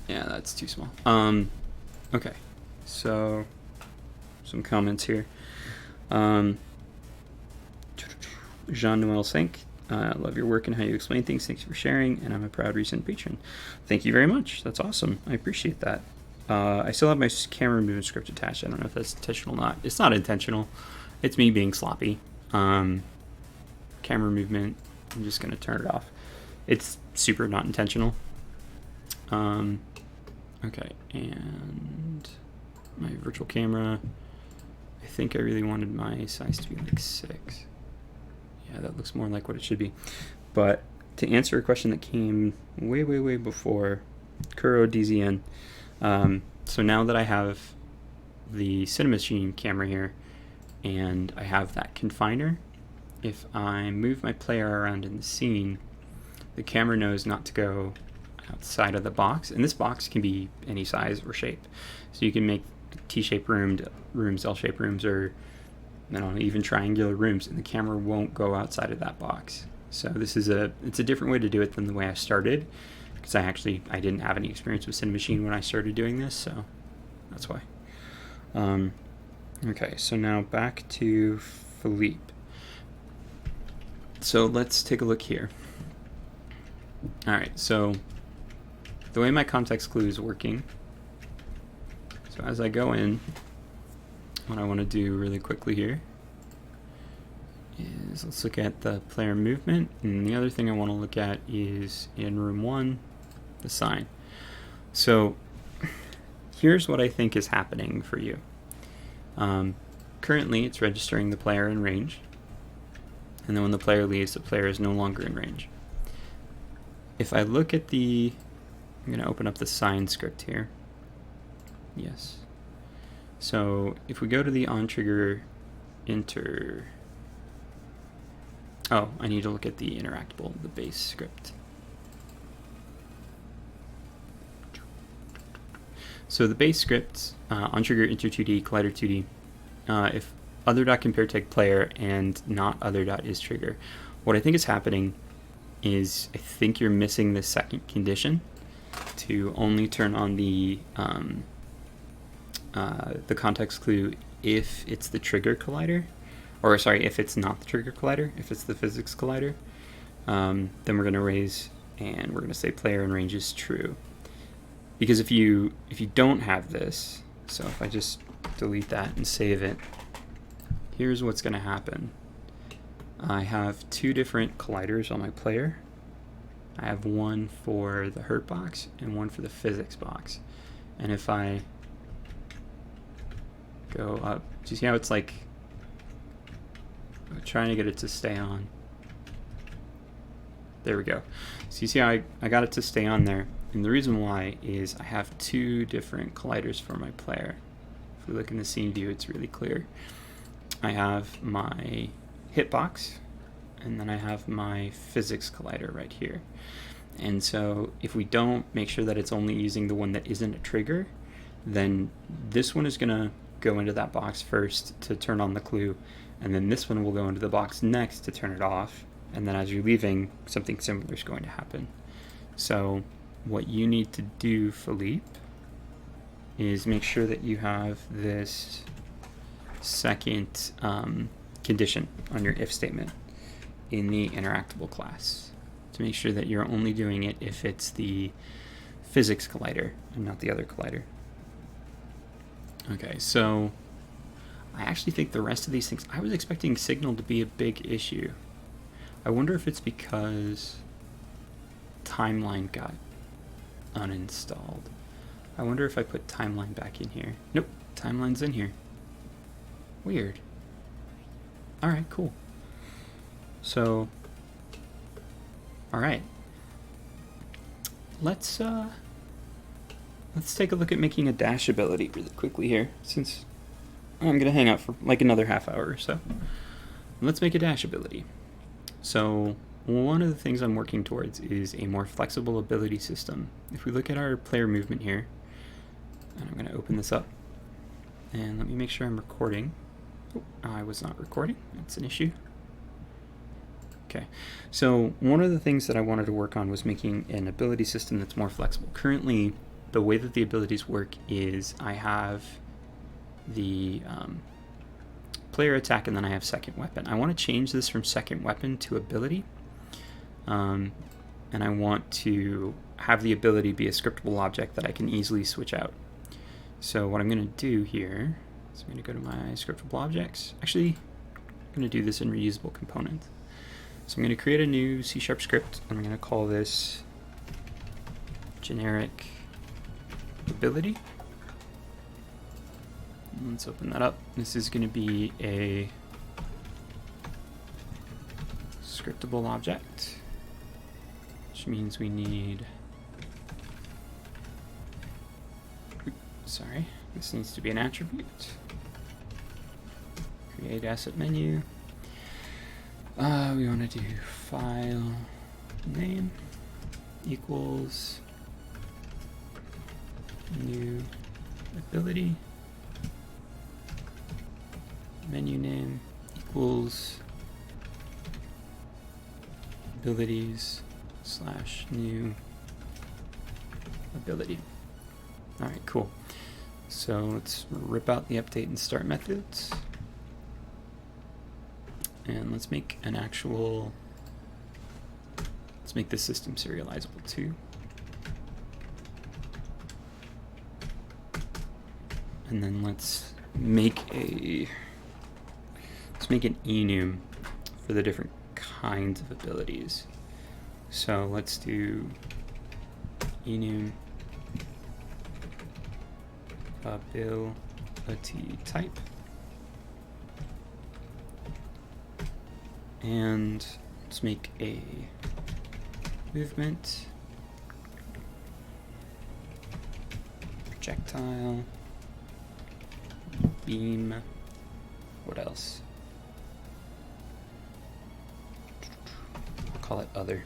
Yeah, that's too small. Okay, so some comments here. Jean-Noel Sink, I love your work and how you explain things. Thanks for sharing, and I'm a proud recent patron. Thank you very much. That's awesome. I appreciate that. I still have my camera movement script attached. I don't know if that's intentional or not. It's not intentional. It's me being sloppy. Camera movement, I'm just going to turn it off. It's super not intentional. Okay, and my virtual camera, I think I really wanted my size to be like 6. Yeah, that looks more like what it should be. But to answer a question that came way before, Kuro DZN, so now that I have the Cinemachine camera here, and I have that confiner, if I move my player around in the scene, the camera knows not to go outside of the box, and this box can be any size or shape. So you can make T-shaped rooms, L-shaped rooms, or I don't know, even triangular rooms, and the camera won't go outside of that box. So this is it's a different way to do it than the way I started, because I didn't have any experience with Cinemachine when I started doing this, so that's why. Okay, so now back to Philippe. So let's take a look here. All right, so the way my context clue is working, so as I go in, what I want to do really quickly here is let's look at the player movement, and the other thing I want to look at is in room 1, the sign. So here's what I think is happening for you. Currently it's registering the player in range, and then when the player leaves, the player is no longer in range. If I look at I'm going to open up the sign script here. Yes. So if we go to the on-trigger oh, I need to look at the interactable, the base script. So the base script, on-trigger inter 2D, collider 2D, if other.compareTag player and not other.isTrigger, what I think is happening is I think you're missing the second condition to only turn on the context clue if it's the trigger collider, or sorry, if it's not the trigger collider, if it's the physics collider, then we're going to raise and we're going to say player in range is true. Because if you don't have this, so if I just delete that and save it, here's what's going to happen. I have 2 different colliders on my player. I have one for the hurt box and one for the physics box. And if I go up, do you see how it's like I'm trying to get it to stay on? There we go. So you see how I got it to stay on there. And the reason why is I have 2 different colliders for my player. If we look in the scene view, it's really clear. I have my hitbox, and then I have my physics collider right here. And so if we don't make sure that it's only using the one that isn't a trigger, then this one is going to go into that box first to turn on the clue, and then this one will go into the box next to turn it off, and then as you're leaving, something similar is going to happen. So what you need to do, Philippe, is make sure that you have this second condition on your if statement. in the interactable class to make sure that you're only doing it if it's the physics collider and not the other collider. Okay, so I actually think the rest of these things, I was expecting signal to be a big issue. I wonder if it's because timeline got uninstalled. I wonder if I put timeline back in here. Nope, timeline's in here. Weird. Alright, cool. So, alright. Let's take a look at making a dash ability really quickly here, since I'm gonna hang out for like another half hour or so. Let's make a dash ability. So one of the things I'm working towards is a more flexible ability system. If we look at our player movement here, and I'm gonna open this up, and let me make sure I'm recording. Oh, I was not recording, that's an issue. Okay, so one of the things that I wanted to work on was making an ability system that's more flexible. Currently, the way that the abilities work is I have the player attack and then I have second weapon. I want to change this from second weapon to ability, and I want to have the ability be a scriptable object that I can easily switch out. So what I'm going to do here is I'm going to go to my scriptable objects. Actually, I'm going to do this in reusable component. So I'm going to create a new C# script, and I'm going to call this generic ability. Let's open that up. This is going to be a scriptable object, which means we need, sorry, this needs to be an attribute. Create asset menu. We want to do file name equals new ability. Menu name equals abilities / new ability. Alright, cool. So let's rip out the update and start methods. And let's make an actual, let's make this system serializable too. And then let's make an enum for the different kinds of abilities. So let's do enum ability type, and let's make a movement projectile beam. What else? I'll call it other.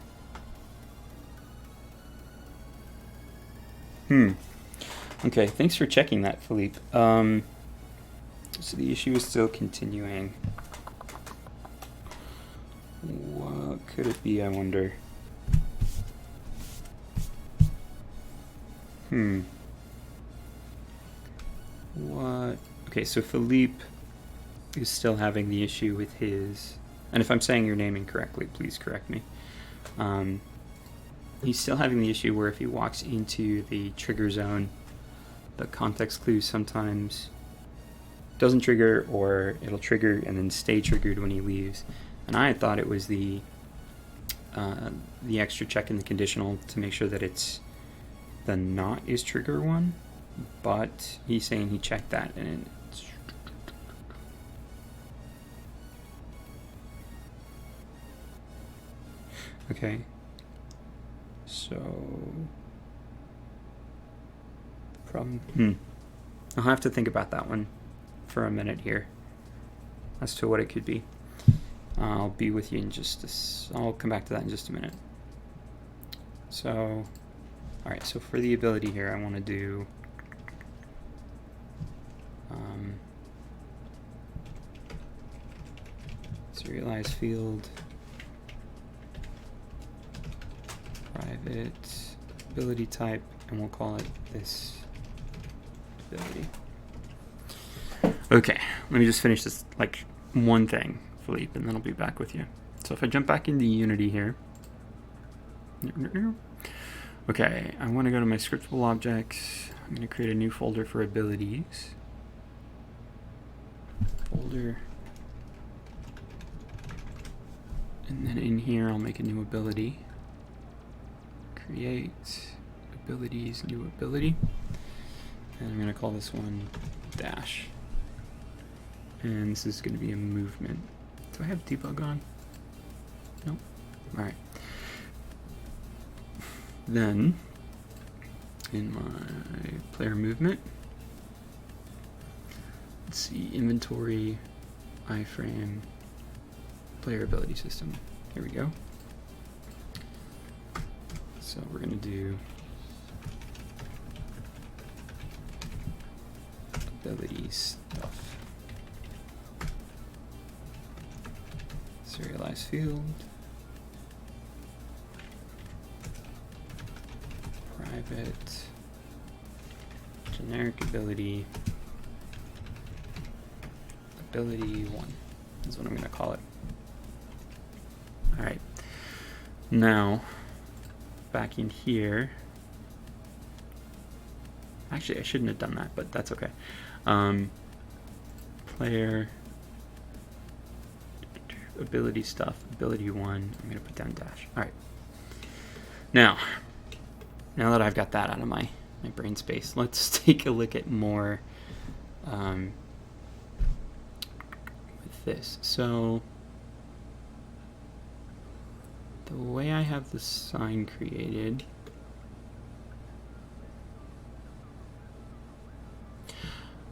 Okay, thanks for checking that, Philippe. So the issue is still continuing. What could it be, I wonder? What? Okay, so Philippe is still having the issue with his, and if I'm saying your name incorrectly, please correct me. He's still having the issue where if he walks into the trigger zone, the context clue sometimes doesn't trigger, or it'll trigger and then stay triggered when he leaves. And I had thought it was the extra check in the conditional to make sure that it's the not is trigger one, but he's saying he checked that and it's okay. So problem. I'll have to think about that one for a minute here as to what it could be. I'll be with you in I'll come back to that in just a minute. So, alright, so for the ability here, I want to do serialize field, private ability type, and we'll call it this ability. Okay, let me just finish this like one thing, Philippe, and then I'll be back with you. So if I jump back into Unity here, okay, I want to go to my scriptable objects. I'm going to create a new folder for abilities. Folder. And then in here, I'll make a new ability. Create abilities, new ability. And I'm going to call this one dash. And this is going to be a movement. Do I have debug on? Nope. All right. Then, in my player movement, let's see, inventory, iframe, player ability system. Here we go. So we're going to do ability stuff. Serialized field. Private. Generic ability. Ability 1 is what I'm going to call it. Alright. Now, back in here. Actually, I shouldn't have done that, but that's okay. Player. Ability stuff. Ability 1. I'm going to put down dash. Alright. Now that I've got that out of my brain space, let's take a look at more with this. So the way I have the sign created,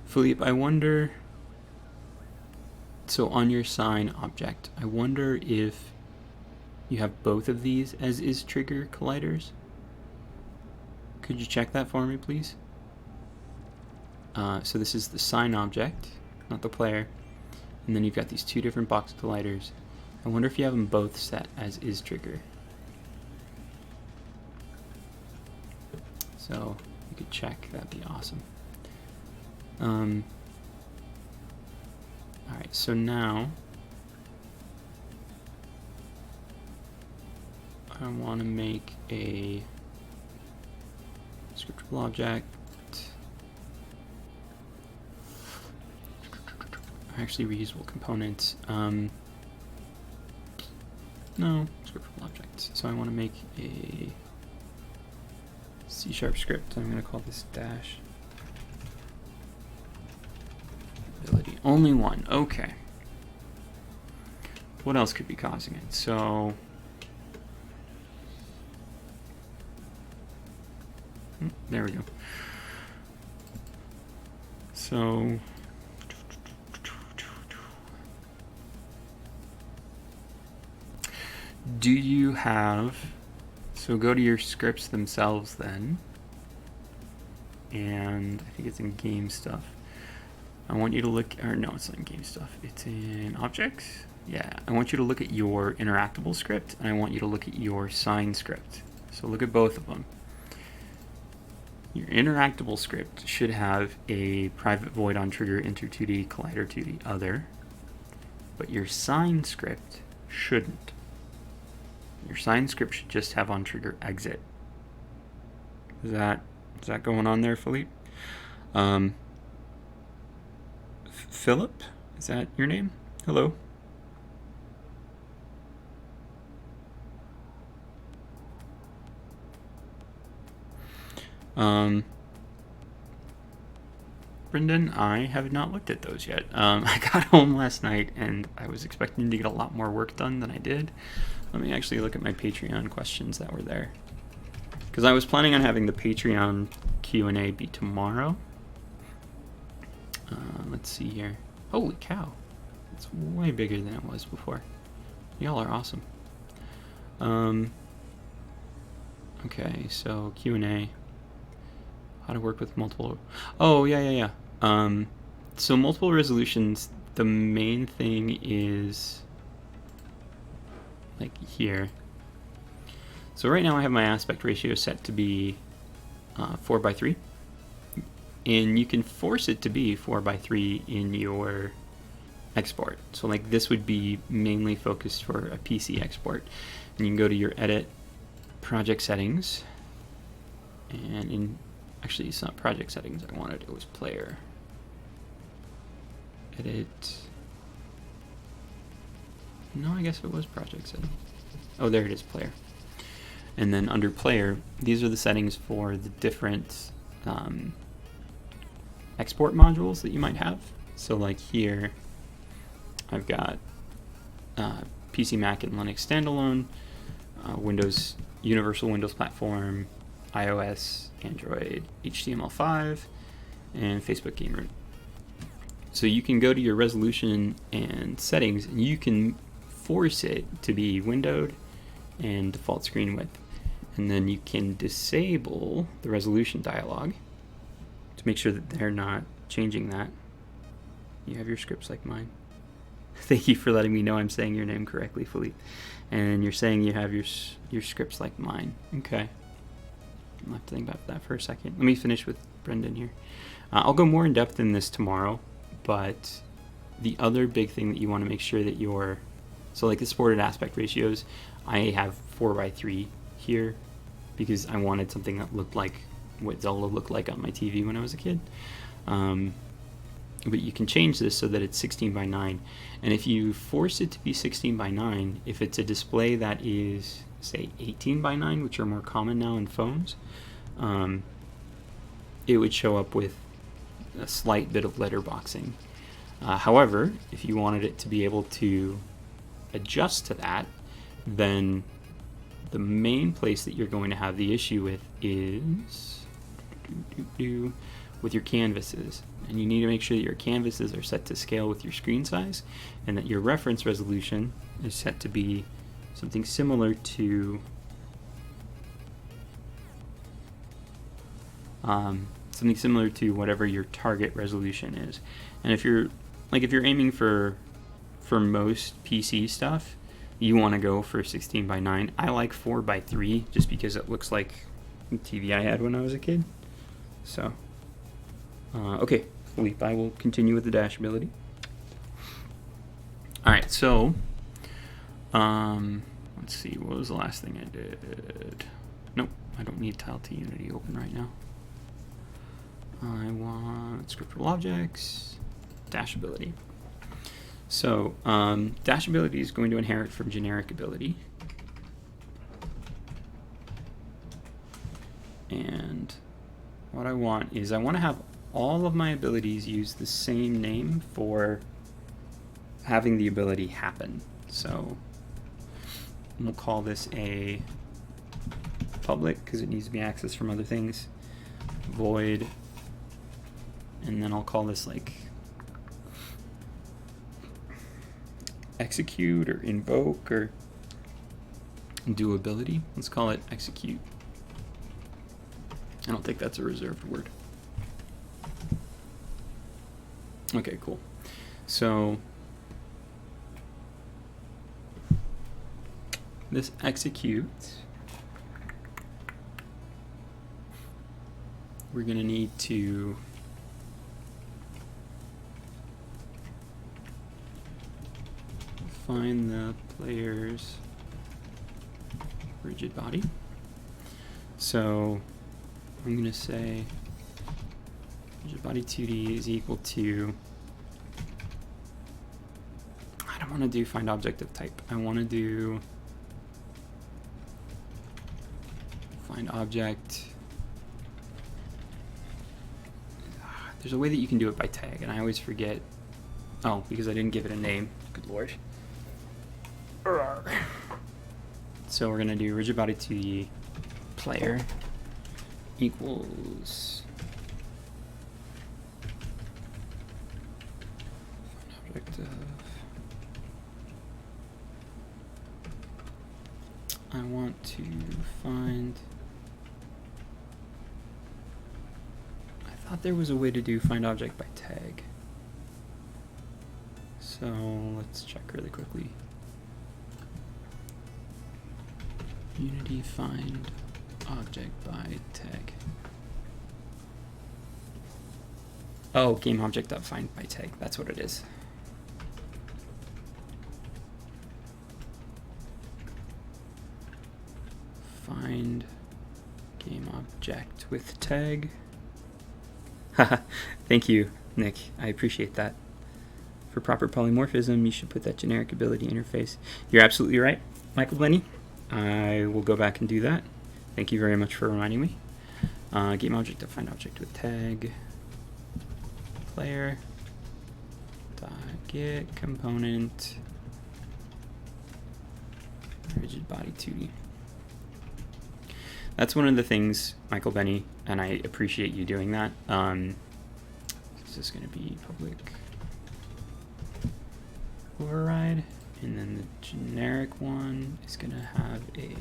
Philippe, I wonder, so on your sign object, I wonder if you have both of these as is trigger colliders. Could you check that for me, please? So this is the sign object, not the player. And then you've got these two different box colliders. I wonder if you have them both set as is trigger. So you could check, that'd be awesome. Alright, so now I want to make a scriptable object. Actually, reusable components. No, scriptable objects. So I want to make a C# script. I'm going to call this dash ability. Only one. Okay. What else could be causing it? So there we go. So do you have, so go to your scripts themselves then, and I think it's in game stuff. I want you to look, or no, it's not in game stuff, it's in objects. Yeah, I want you to look at your interactable script, and I want you to look at your sign script. So look at both of them. Your interactable script should have a private void on trigger enter 2D, collider 2D, other, but your sign script shouldn't. Your sign script should just have on trigger exit. Is that going on there, Philippe? Philip? Is that your name? Hello? Brendan, I have not looked at those yet. I got home last night and I was expecting to get a lot more work done than I did. Let me actually look at my Patreon questions that were there. Because I was planning on having the Patreon Q&A be tomorrow. Let's see here. Holy cow. It's way bigger than it was before. Y'all are awesome. Okay, so Q&A. How to work with multiple... Oh, yeah. So multiple resolutions, the main thing is like here. So right now I have my aspect ratio set to be 4:3. And you can force it to be 4:3 in your export. So like this would be mainly focused for a PC export. And you can go to your edit project settings, and actually it's not project settings I wanted, it was player. Edit. No, I guess it was project settings. Oh, there it is, player. And then under player, these are the settings for the different export modules that you might have. So like here, I've got PC, Mac, and Linux standalone, Windows, Universal Windows Platform, iOS, Android, HTML5, and Facebook Game Root. So you can go to your resolution and settings, and you can force it to be windowed and default screen width. And then you can disable the resolution dialog to make sure that they're not changing that. You have your scripts like mine. Thank you for letting me know I'm saying your name correctly, Philippe. And you're saying you have your scripts like mine. Okay. I'll have to think about that for a second. Let me finish with Brendan here. I'll go more in depth in this tomorrow, but the other big thing that you want to make sure that so like the supported aspect ratios, I have 4:3 here because I wanted something that looked like what Zelda looked like on my TV when I was a kid. But you can change this so that it's 16:9. And if you force it to be 16:9, if it's a display that is, say, 18:9, which are more common now in phones, it would show up with a slight bit of letterboxing. However, if you wanted it to be able to adjust to that, then the main place that you're going to have the issue with is with your canvases. And you need to make sure that your canvases are set to scale with your screen size, and that your reference resolution is set to be something similar to whatever your target resolution is. And if you're aiming for most PC stuff, you want to go for 16:9. I like 4:3 just because it looks like the TV I had when I was a kid. So, okay, Philippe, I will continue with the dashability. All right, so let's see, what was the last thing I did? Nope, I don't need Tile to Unity open right now. I want scriptable objects, dashability. So dashability is going to inherit from generic ability. And what I want is I want to have all of my abilities use the same name for having the ability happen. So we'll call this a public because it needs to be accessed from other things. Void. And then I'll call this like execute or invoke or do ability. Let's call it execute. I don't think that's a reserved word. Okay, cool. So this execute, we're going to need to find the player's rigid body. So I'm going to say rigid body 2D is equal to, I don't want to do find object of type. I want to do find object. There's a way that you can do it by tag, and I always forget. Oh, because I didn't give it a name. Good lord. So we're going to do rigid body 2D player equals object of, I want to find, I thought there was a way to do find object by tag. So let's check really quickly. Unity find object by tag. Oh, game object.find by tag. That's what it is. find game object with tag. Thank you, Nick. I appreciate that. For proper polymorphism, you should put that generic ability interface. You're absolutely right, Michael Blenny. I will go back and do that. Thank you very much for reminding me. Game object, define object with tag. Player. Get component. Rigid body 2D. That's one of the things, Michael Benny, and I appreciate you doing that. This is going to be public override, and then the generic one is going to have a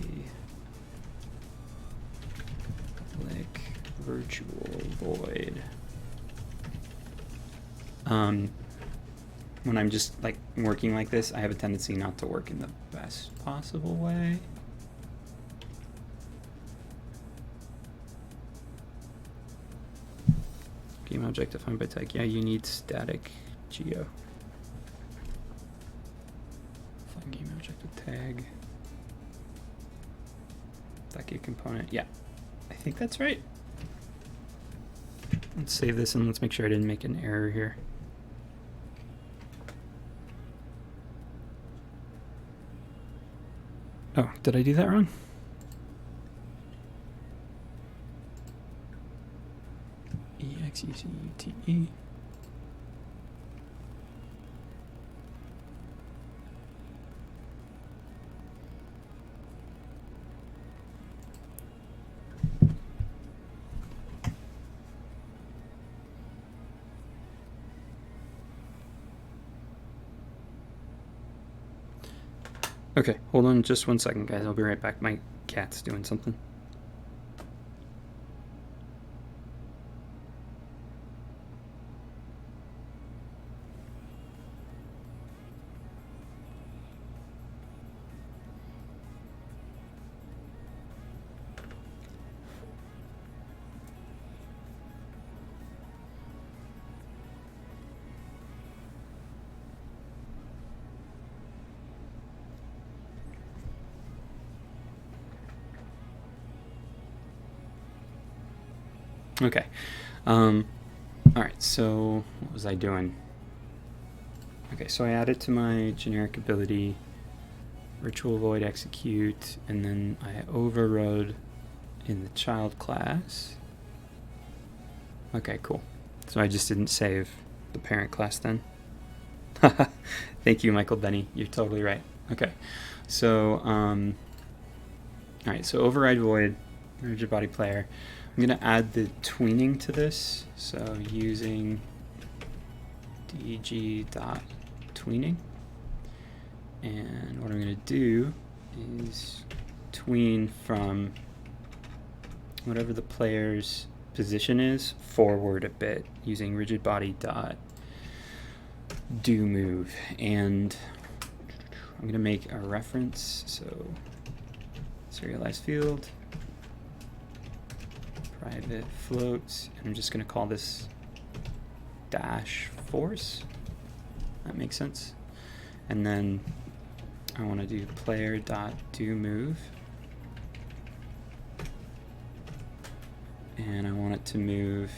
public virtual void. When I'm just like working like this, I have a tendency not to work in the best possible way. Game object defined by tag. Yeah, you need static geo. Find game object with tag. Get component. Yeah, I think that's right. Let's save this and let's make sure I didn't make an error here. Oh, did I do that wrong? EXECUTE. Okay, hold on just 1 second, guys. I'll be right back. My cat's doing something. Okay. All right, so what was I doing? Okay, so I added to my generic ability virtual void execute, and then I overrode in the child class. Okay, cool. So I just didn't save the parent class then. Thank you, Michael Benny. You're totally right. Okay, so all right, so override void rigid body player. I'm going to add the tweening to this, so using dg.tweening, and what I'm going to do is tween from whatever the player's position is forward a bit using rigid body dot do move, and I'm going to make a reference, so serialized field private floats, and I'm just going to call this dash force. That makes sense. And then I want to do player dot do move, and I want it to move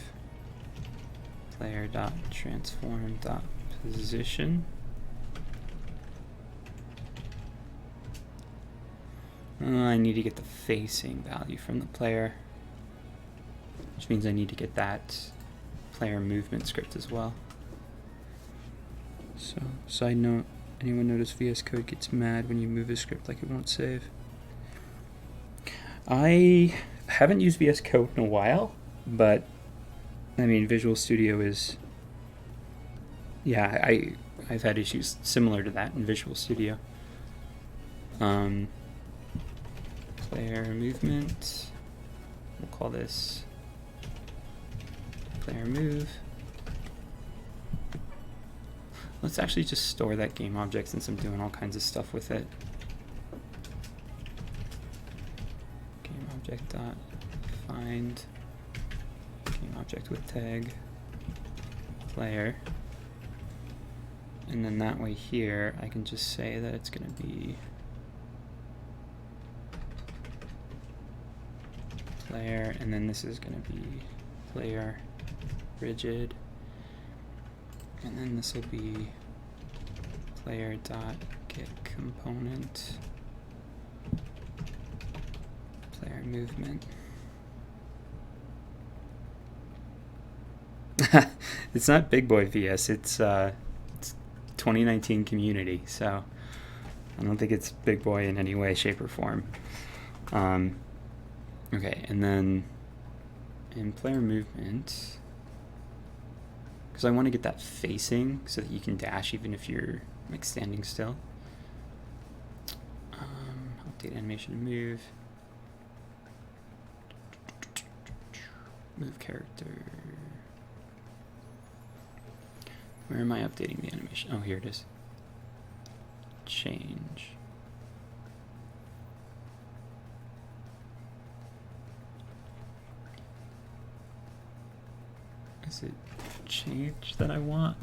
player dot transform dot position. I need to get the facing value from the player, which means I need to get that player movement script as well. So, side note, anyone notice VS Code gets mad when you move a script like it won't save? I haven't used VS Code in a while, but I mean, Visual Studio is, yeah, I've had issues similar to that in Visual Studio. Player movement, we'll call this player move. Let's actually just store that game object since I'm doing all kinds of stuff with it. Game object dot find game object with tag player, and then that way here I can just say that it's going to be player, and then this is going to be player rigid, and then this will be player dot get component player movement. It's not Big Boy VS, it's 2019 community, so I don't think it's Big Boy in any way, shape, or form. Okay, and then in player movement, because I want to get that facing so that you can dash even if you're like standing still. Update animation move. Move character. Where am I updating the animation? Oh, here it is. Change. Is it change that I want?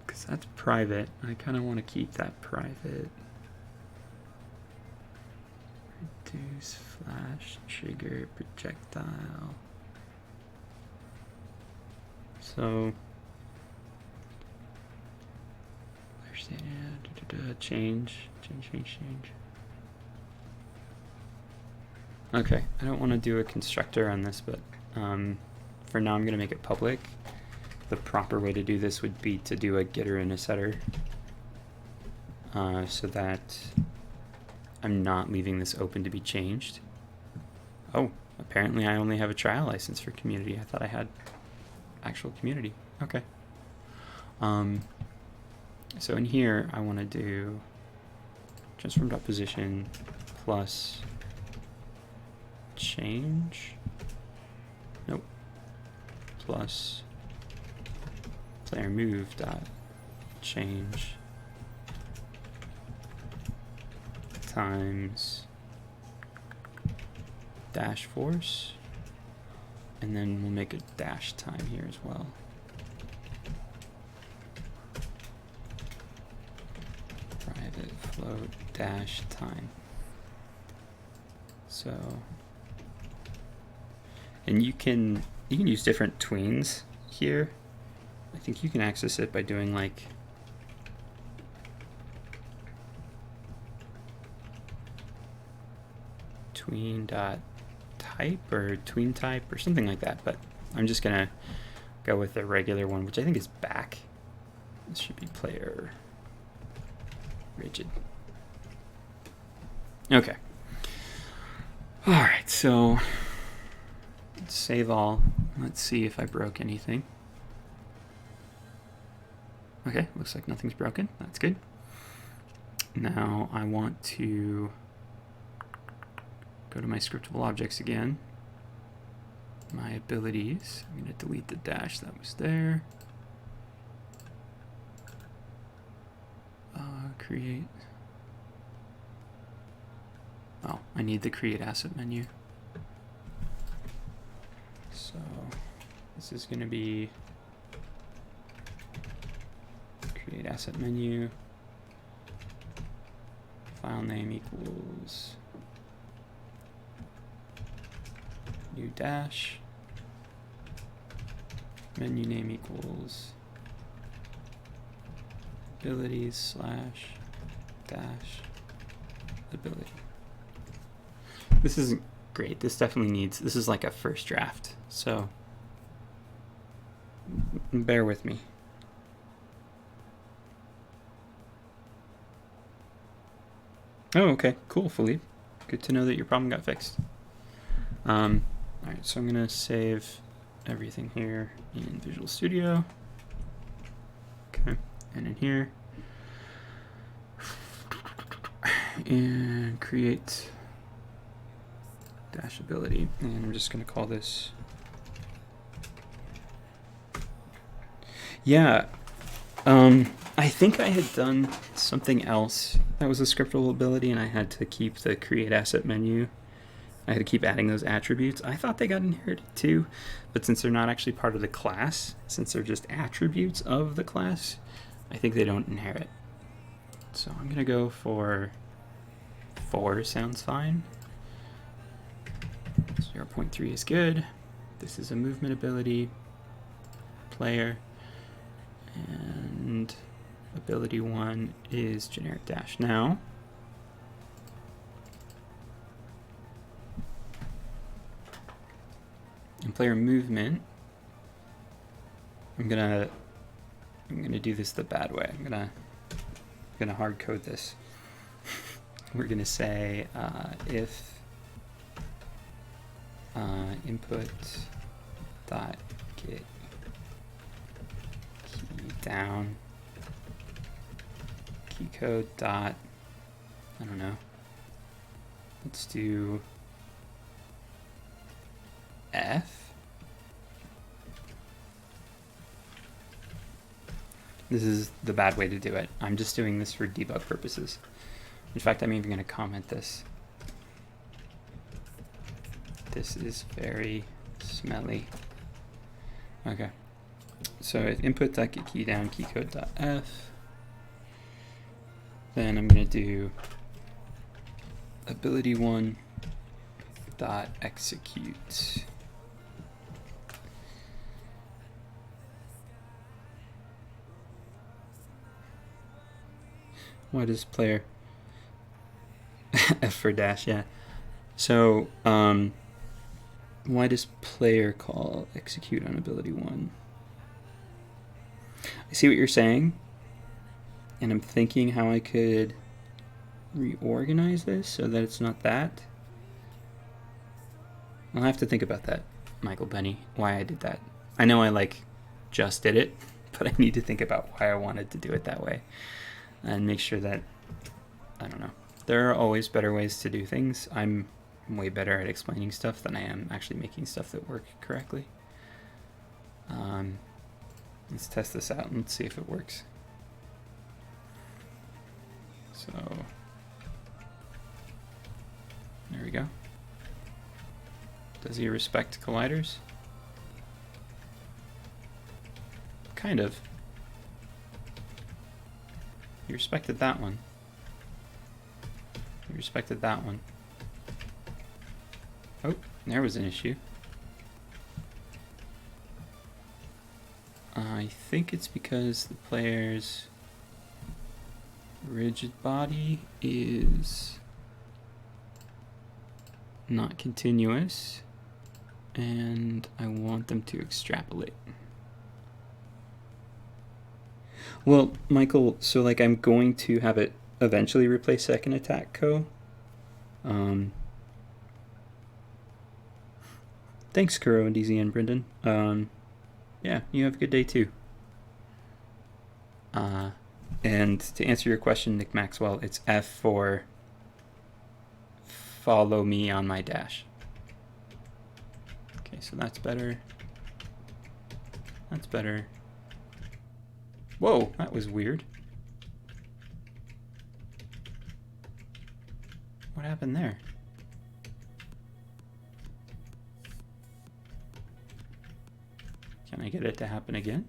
Because that's private. I kind of want to keep that private. Reduce flash trigger projectile. So there's change. Okay, I don't want to do a constructor on this, but for now I'm going to make it public. The proper way to do this would be to do a getter and a setter, so that I'm not leaving this open to be changed. Oh, apparently I only have a trial license for community. I thought I had actual community. Okay. So in here I want to do transform.position plus change. Nope. Plus player move dot change times dash force, and then we'll make a dash time here as well. Private float dash time. So, and you can use different tweens here. I think you can access it by doing like tween.type or tween type or something like that, but I'm just gonna go with the regular one, which I think is back. This should be player rigid. Okay. All right, so let's save all. Let's see if I broke anything. Okay, looks like nothing's broken. That's good. Now I want to go to my scriptable objects again. My abilities. I'm going to delete the dash that was there. Create. Oh, I need the create asset menu. So this is going to be create asset menu. File name equals new dash. Menu name equals abilities slash dash ability. This isn't great. This definitely needs, this is like a first draft, so bear with me. Oh, okay, cool, Philippe. Good to know that your problem got fixed. All right, so I'm gonna save everything here in Visual Studio. Okay, and in here, and create dash ability, and I'm just gonna call this. Yeah, I think I had done something else that was a scriptable ability, and I had to keep the create asset menu. I had to keep adding those attributes. I thought they got inherited too, but since they're not actually part of the class, since they're just attributes of the class, I think they don't inherit. So I'm gonna go for 4 sounds fine. 0.3 is good. This is a movement ability, player, and ability 1 is generic dash. Now, in player movement, I'm gonna do this the bad way. I'm gonna hard code this. We're gonna say if input dot get key down key code dot, I don't know, let's do F. This is the bad way to do it. I'm just doing this for debug purposes. In fact, I'm even going to comment this. This is very smelly. Okay. So if input.getKey down keycode.f, then I'm going to do ability1 dot execute. What is player? F for dash, yeah. So, why does player call execute on ability 1? I see what you're saying, and I'm thinking how I could reorganize this so that it's not that. I'll have to think about that, Michael Benny, why I did that. I know I just did it, but I need to think about why I wanted to do it that way and make sure that, I don't know. There are always better ways to do things. I'm way better at explaining stuff than I am actually making stuff that work correctly. Let's test this out and let's see if it works. So, there we go. Does he respect colliders? Kind of. He respected that one. He respected that one. Oh, there was an issue. I think it's because the player's rigid body is not continuous, and I want them to extrapolate. Well, Michael, so I'm going to have it eventually replace second attack co. Thanks, Kuro and DZ and Brendan. Yeah, you have a good day too. And to answer your question, Nick Maxwell, it's F for follow me on my dash. Okay, so that's better. That's better. Whoa, that was weird. What happened there? Can I get it to happen again?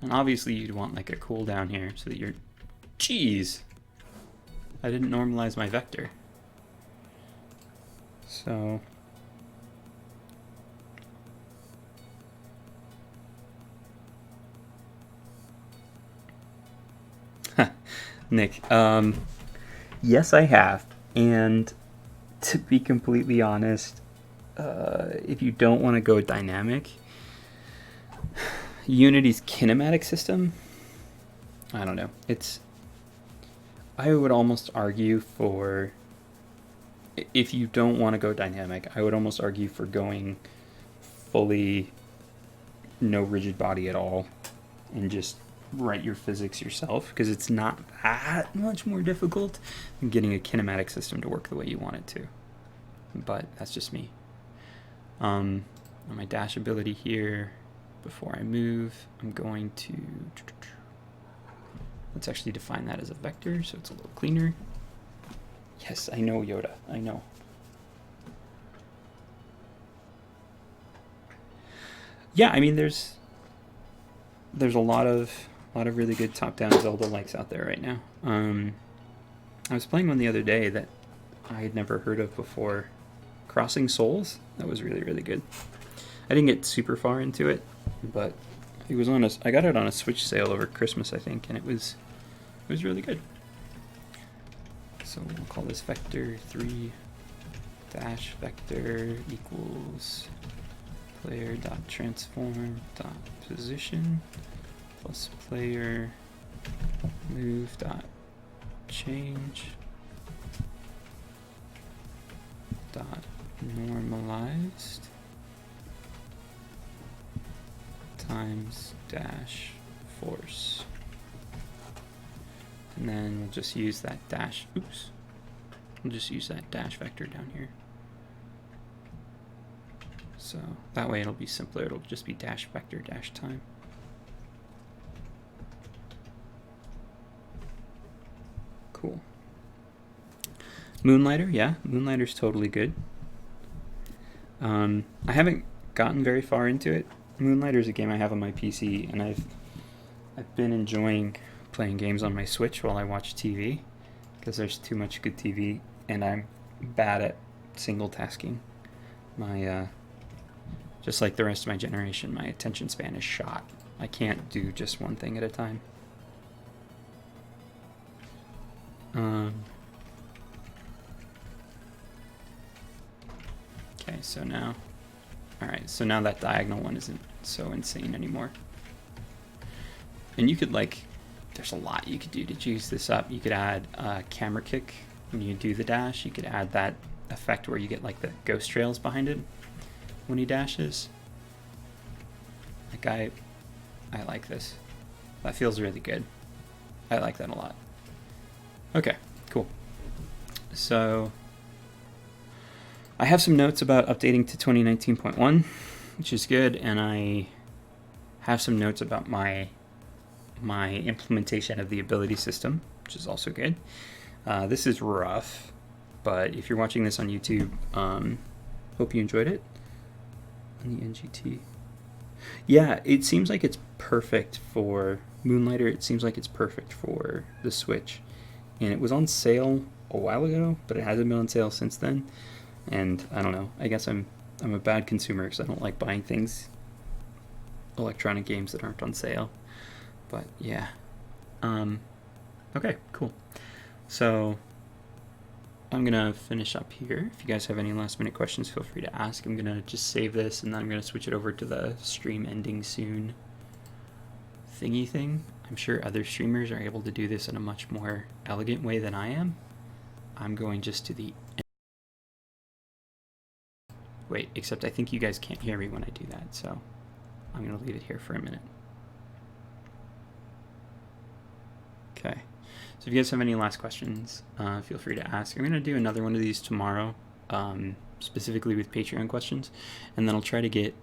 And obviously you'd want a cooldown here so that you're... Jeez! I didn't normalize my vector. So... Nick, yes I have, and to be completely honest, if you don't want to go dynamic, Unity's kinematic system, I don't know, I would almost argue for, if you don't want to go dynamic, I would almost argue for going fully no rigid body at all and just write your physics yourself, because it's not that much more difficult than getting a kinematic system to work the way you want it to. But that's just me. On my dash ability here, before I move, I'm going to... Let's actually define that as a vector, so it's a little cleaner. Yes, I know, Yoda, I know. Yeah, I mean, there's a lot of really good top-down Zelda likes out there right now. I was playing one the other day that I had never heard of before. Crossing Souls. That was really, really good. I didn't get super far into it, but it was on I got it on a Switch sale over Christmas, I think, and it was really good. So we'll call this vector 3 dash vector equals player dot transform dot position plus player move dot change dot normalized times dash force. And then we'll just use that dash, we'll just use that dash vector down here. So that way it'll be simpler, it'll just be dash vector dash time. Cool. Moonlighter, yeah, Moonlighter's totally good. I haven't gotten very far into it. Moonlighter's a game I have on my PC, and I've been enjoying playing games on my Switch while I watch TV, because there's too much good TV, and I'm bad at single tasking. My just like the rest of my generation, my attention span is shot. I can't do just one thing at a time. Okay, so now, alright, so now that diagonal one isn't so insane anymore. And you could, like, there's a lot you could do to juice this up. You could add a camera kick when you do the dash. You could add that effect where you get, like, the ghost trails behind it when he dashes. Like, I like this. That feels really good. I like that a lot. Okay, cool. So I have some notes about updating to 2019.1, which is good, and I have some notes about my implementation of the ability system, which is also good. This is rough, but if you're watching this on YouTube, hope you enjoyed it. On the NGT. Yeah, it seems like it's perfect for Moonlighter. It seems like it's perfect for the Switch. And it was on sale a while ago, but it hasn't been on sale since then. And I don't know. I guess I'm a bad consumer because I don't like buying things, electronic games that aren't on sale. But yeah. Okay, cool. So I'm gonna finish up here. If you guys have any last minute questions, feel free to ask. I'm gonna just save this, and then I'm gonna switch it over to the stream ending soon thingy thing. I'm sure other streamers are able to do this in a much more elegant way than I am. I'm going just to the end. Wait, except I think you guys can't hear me when I do that, so I'm gonna leave it here for a minute. Okay. So if you guys have any last questions, feel free to ask. I'm going to do another one of these tomorrow, specifically with Patreon questions, and then I'll try to get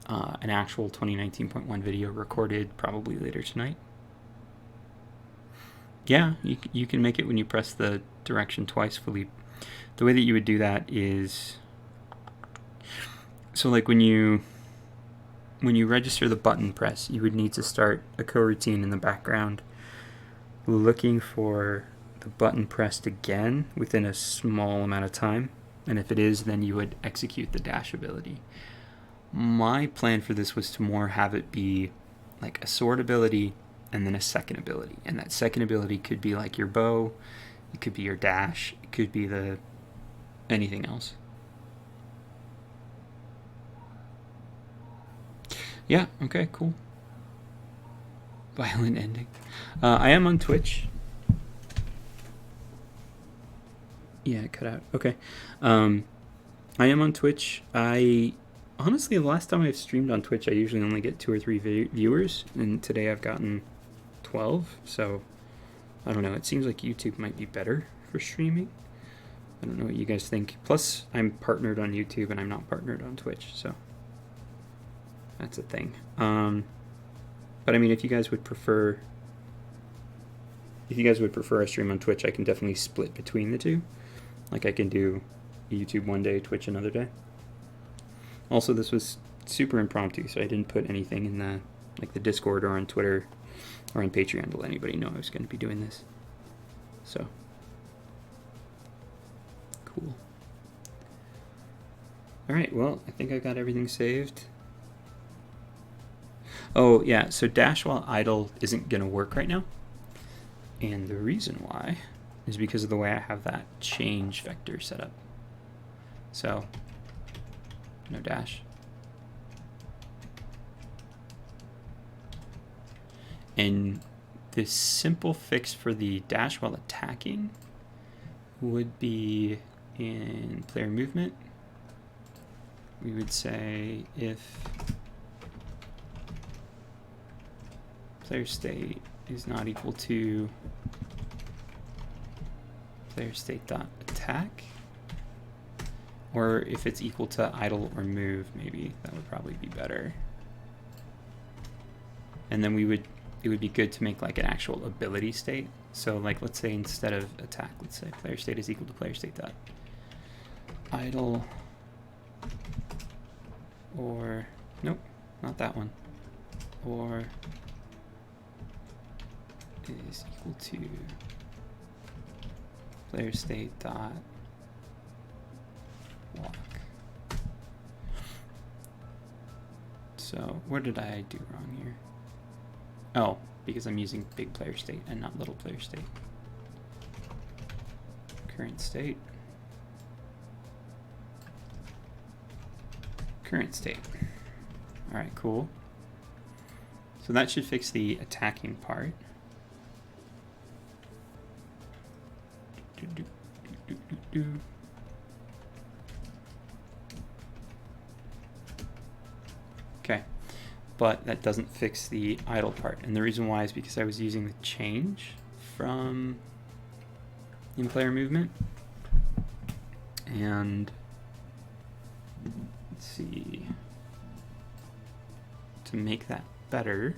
an actual 2019.1 video recorded probably later tonight. Yeah, you can make it when you press the direction twice, Philippe. The way that you would do that is, so like when you register the button press, you would need to start a coroutine in the background looking for the button pressed again within a small amount of time, and if it is, then you would execute the dash ability. My plan for this was to more have it be like a sword ability and then a second ability, and that second ability could be like your bow, it could be your dash, it could be the anything else. Yeah, okay, cool. Violent ending. I am on Twitch. Yeah, it cut out. Okay. I am on Twitch. Honestly, the last time I've streamed on Twitch, I usually only get 2 or 3 viewers, and today I've gotten 12, so I don't know. It seems like YouTube might be better for streaming. I don't know what you guys think. Plus, I'm partnered on YouTube, and I'm not partnered on Twitch, so that's a thing. But I mean, if you guys would prefer a stream on Twitch, I can definitely split between the two. Like I can do YouTube one day, Twitch another day. Also, this was super impromptu, so I didn't put anything in the Discord or on Twitter or on Patreon to let anybody know I was going to be doing this. So, cool. Cool. All right, well, I think I got everything saved. Oh, yeah, so dash while idle isn't going to work right now. And the reason why is because of the way I have that change vector set up. So, no dash. And this simple fix for the dash while attacking would be in player movement. We would say if player state is not equal to player state dot attack, or if it's equal to idle or move, maybe that would probably be better. And then it would be good to make like an actual ability state. So like, let's say instead of attack, let's say player state is equal to player state dot idle, or nope, not that one, or is equal to player state dot walk. So what did I do wrong here? Oh, because I'm using big player state and not little player state. Current state. Current state. All right, cool. So that should fix the attacking part. Okay, but that doesn't fix the idle part. And the reason why is because I was using the change from in player movement. And let's see, to make that better,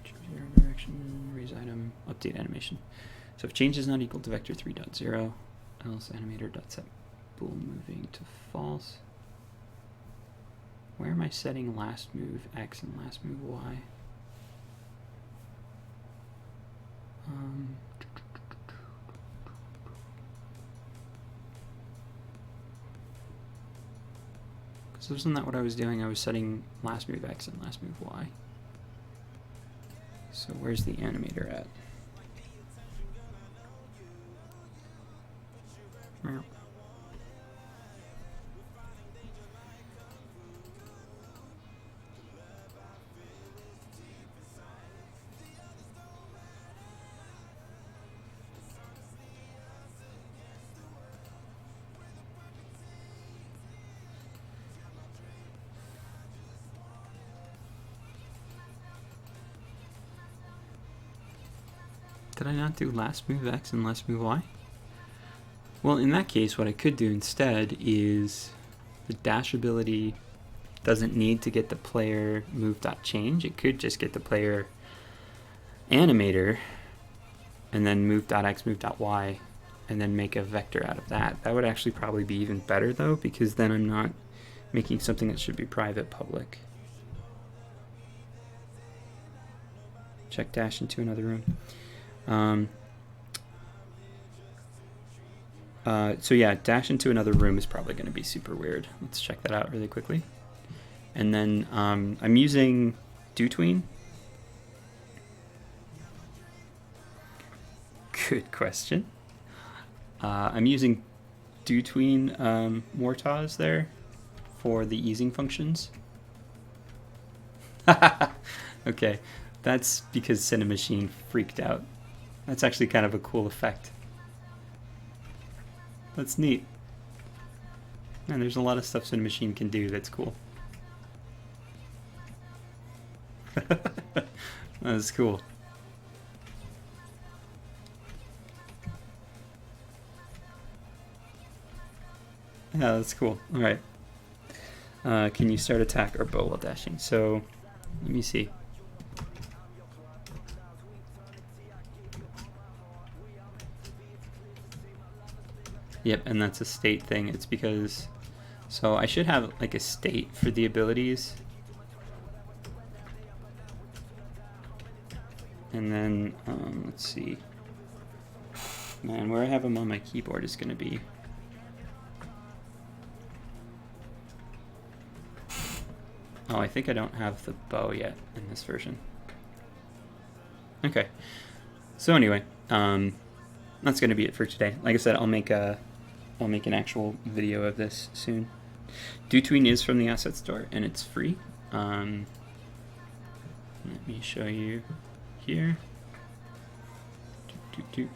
choose your direction, raise item, update animation. So if change is not equal to vector 3.0, else animator.set bool moving to false. Where am I setting last move X and last move Y? Because wasn't that what I was doing? I was setting last move X and last move Y. So where's the animator at? Did I not do last move X and last move Y? Well, in that case, what I could do instead is the dash ability doesn't need to get the player move.change. It could just get the player animator and then move.x, move.y, and then make a vector out of that. That would actually probably be even better though, because then I'm not making something that should be private public. Check dash into another room. So yeah, dash into another room is probably going to be super weird. Let's check that out really quickly. And then I'm using dotween. Good question. I'm using dotween Mortaz there for the easing functions. Okay, that's because Cinemachine freaked out. That's actually kind of a cool effect. That's neat. And there's a lot of stuff Cinemachine can do that's cool. That's cool. Yeah, that's cool. All right. Can you start attack or bow while dashing? So, let me see. Yep, and that's a state thing. It's because, so I should have like a state for the abilities. And then, let's see. Man, where I have them on my keyboard is going to be... Oh, I think I don't have the bow yet in this version. Okay. So anyway, that's going to be it for today. Like I said, I'll make an actual video of this soon. DoTween is from the asset store and it's free. Let me show you here.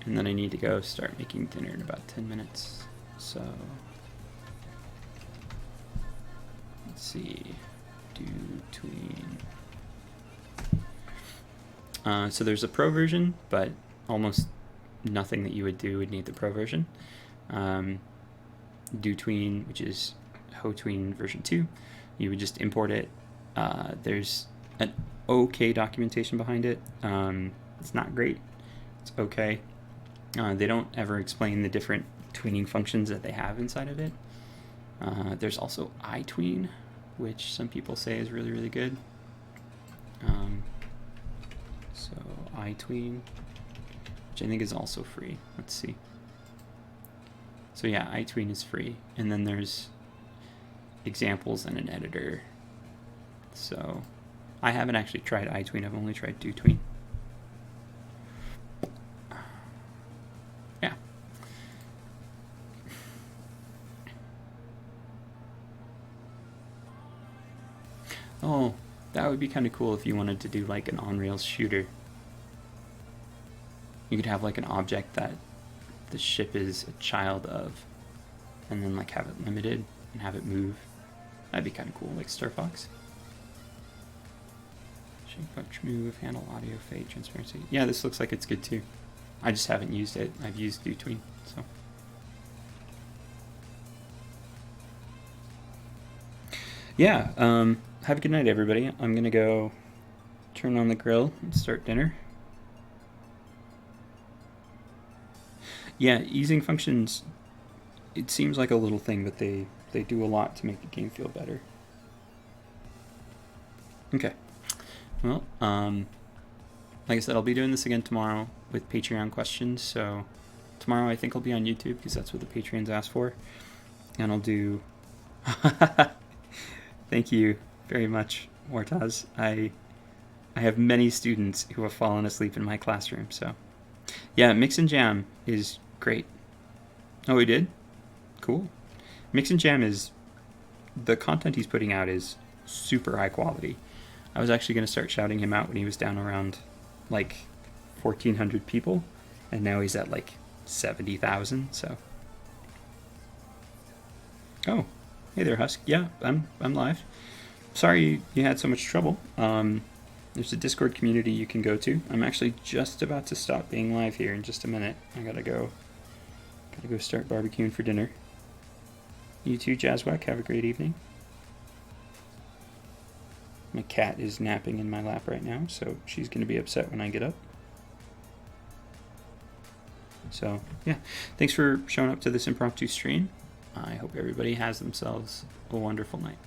And then I need to go start making dinner in about 10 minutes. So let's see, DoTween. So there's a pro version, but almost nothing that you would do would need the pro version. DoTween, which is HoTween version 2, you would just import it. There's an okay documentation behind it. It's not great. It's okay. They don't ever explain the different tweening functions that they have inside of it. There's also iTween, which some people say is really, really good. So iTween, which I think is also free. Let's see. So yeah, iTween is free. And then there's examples and an editor. So I haven't actually tried iTween. I've only tried DoTween. Yeah. Oh, that would be kind of cool if you wanted to do like an on-rails shooter. You could have like an object that the ship is a child of, and then like have it limited and have it move. That'd be kind of cool, like Star Fox. Shape, punch, move, handle, audio, fade, transparency. Yeah, this looks like it's good too. I just haven't used it. I've used DoTween, so. Yeah, have a good night, everybody. I'm gonna go turn on the grill and start dinner. Yeah, easing functions, it seems like a little thing, but they do a lot to make the game feel better. Okay. Well, like I said, I'll be doing this again tomorrow with Patreon questions. So tomorrow I think I'll be on YouTube because that's what the Patreons asked for. And I'll do... Thank you very much, Mortaz. I have many students who have fallen asleep in my classroom, so... Yeah, Mix and Jam is great. Oh, he did? Cool. Mix and Jam is... The content he's putting out is super high quality. I was actually going to start shouting him out when he was down around, like, 1,400 people. And now he's at, like, 70,000, so... Oh, hey there, Husk. Yeah, I'm live. Sorry you had so much trouble. There's a Discord community you can go to. I'm actually just about to stop being live here in just a minute. I gotta go start barbecuing for dinner. You too, Jazzwack. Have a great evening. My cat is napping in my lap right now, so she's gonna be upset when I get up. So, yeah. Thanks for showing up to this impromptu stream. I hope everybody has themselves a wonderful night.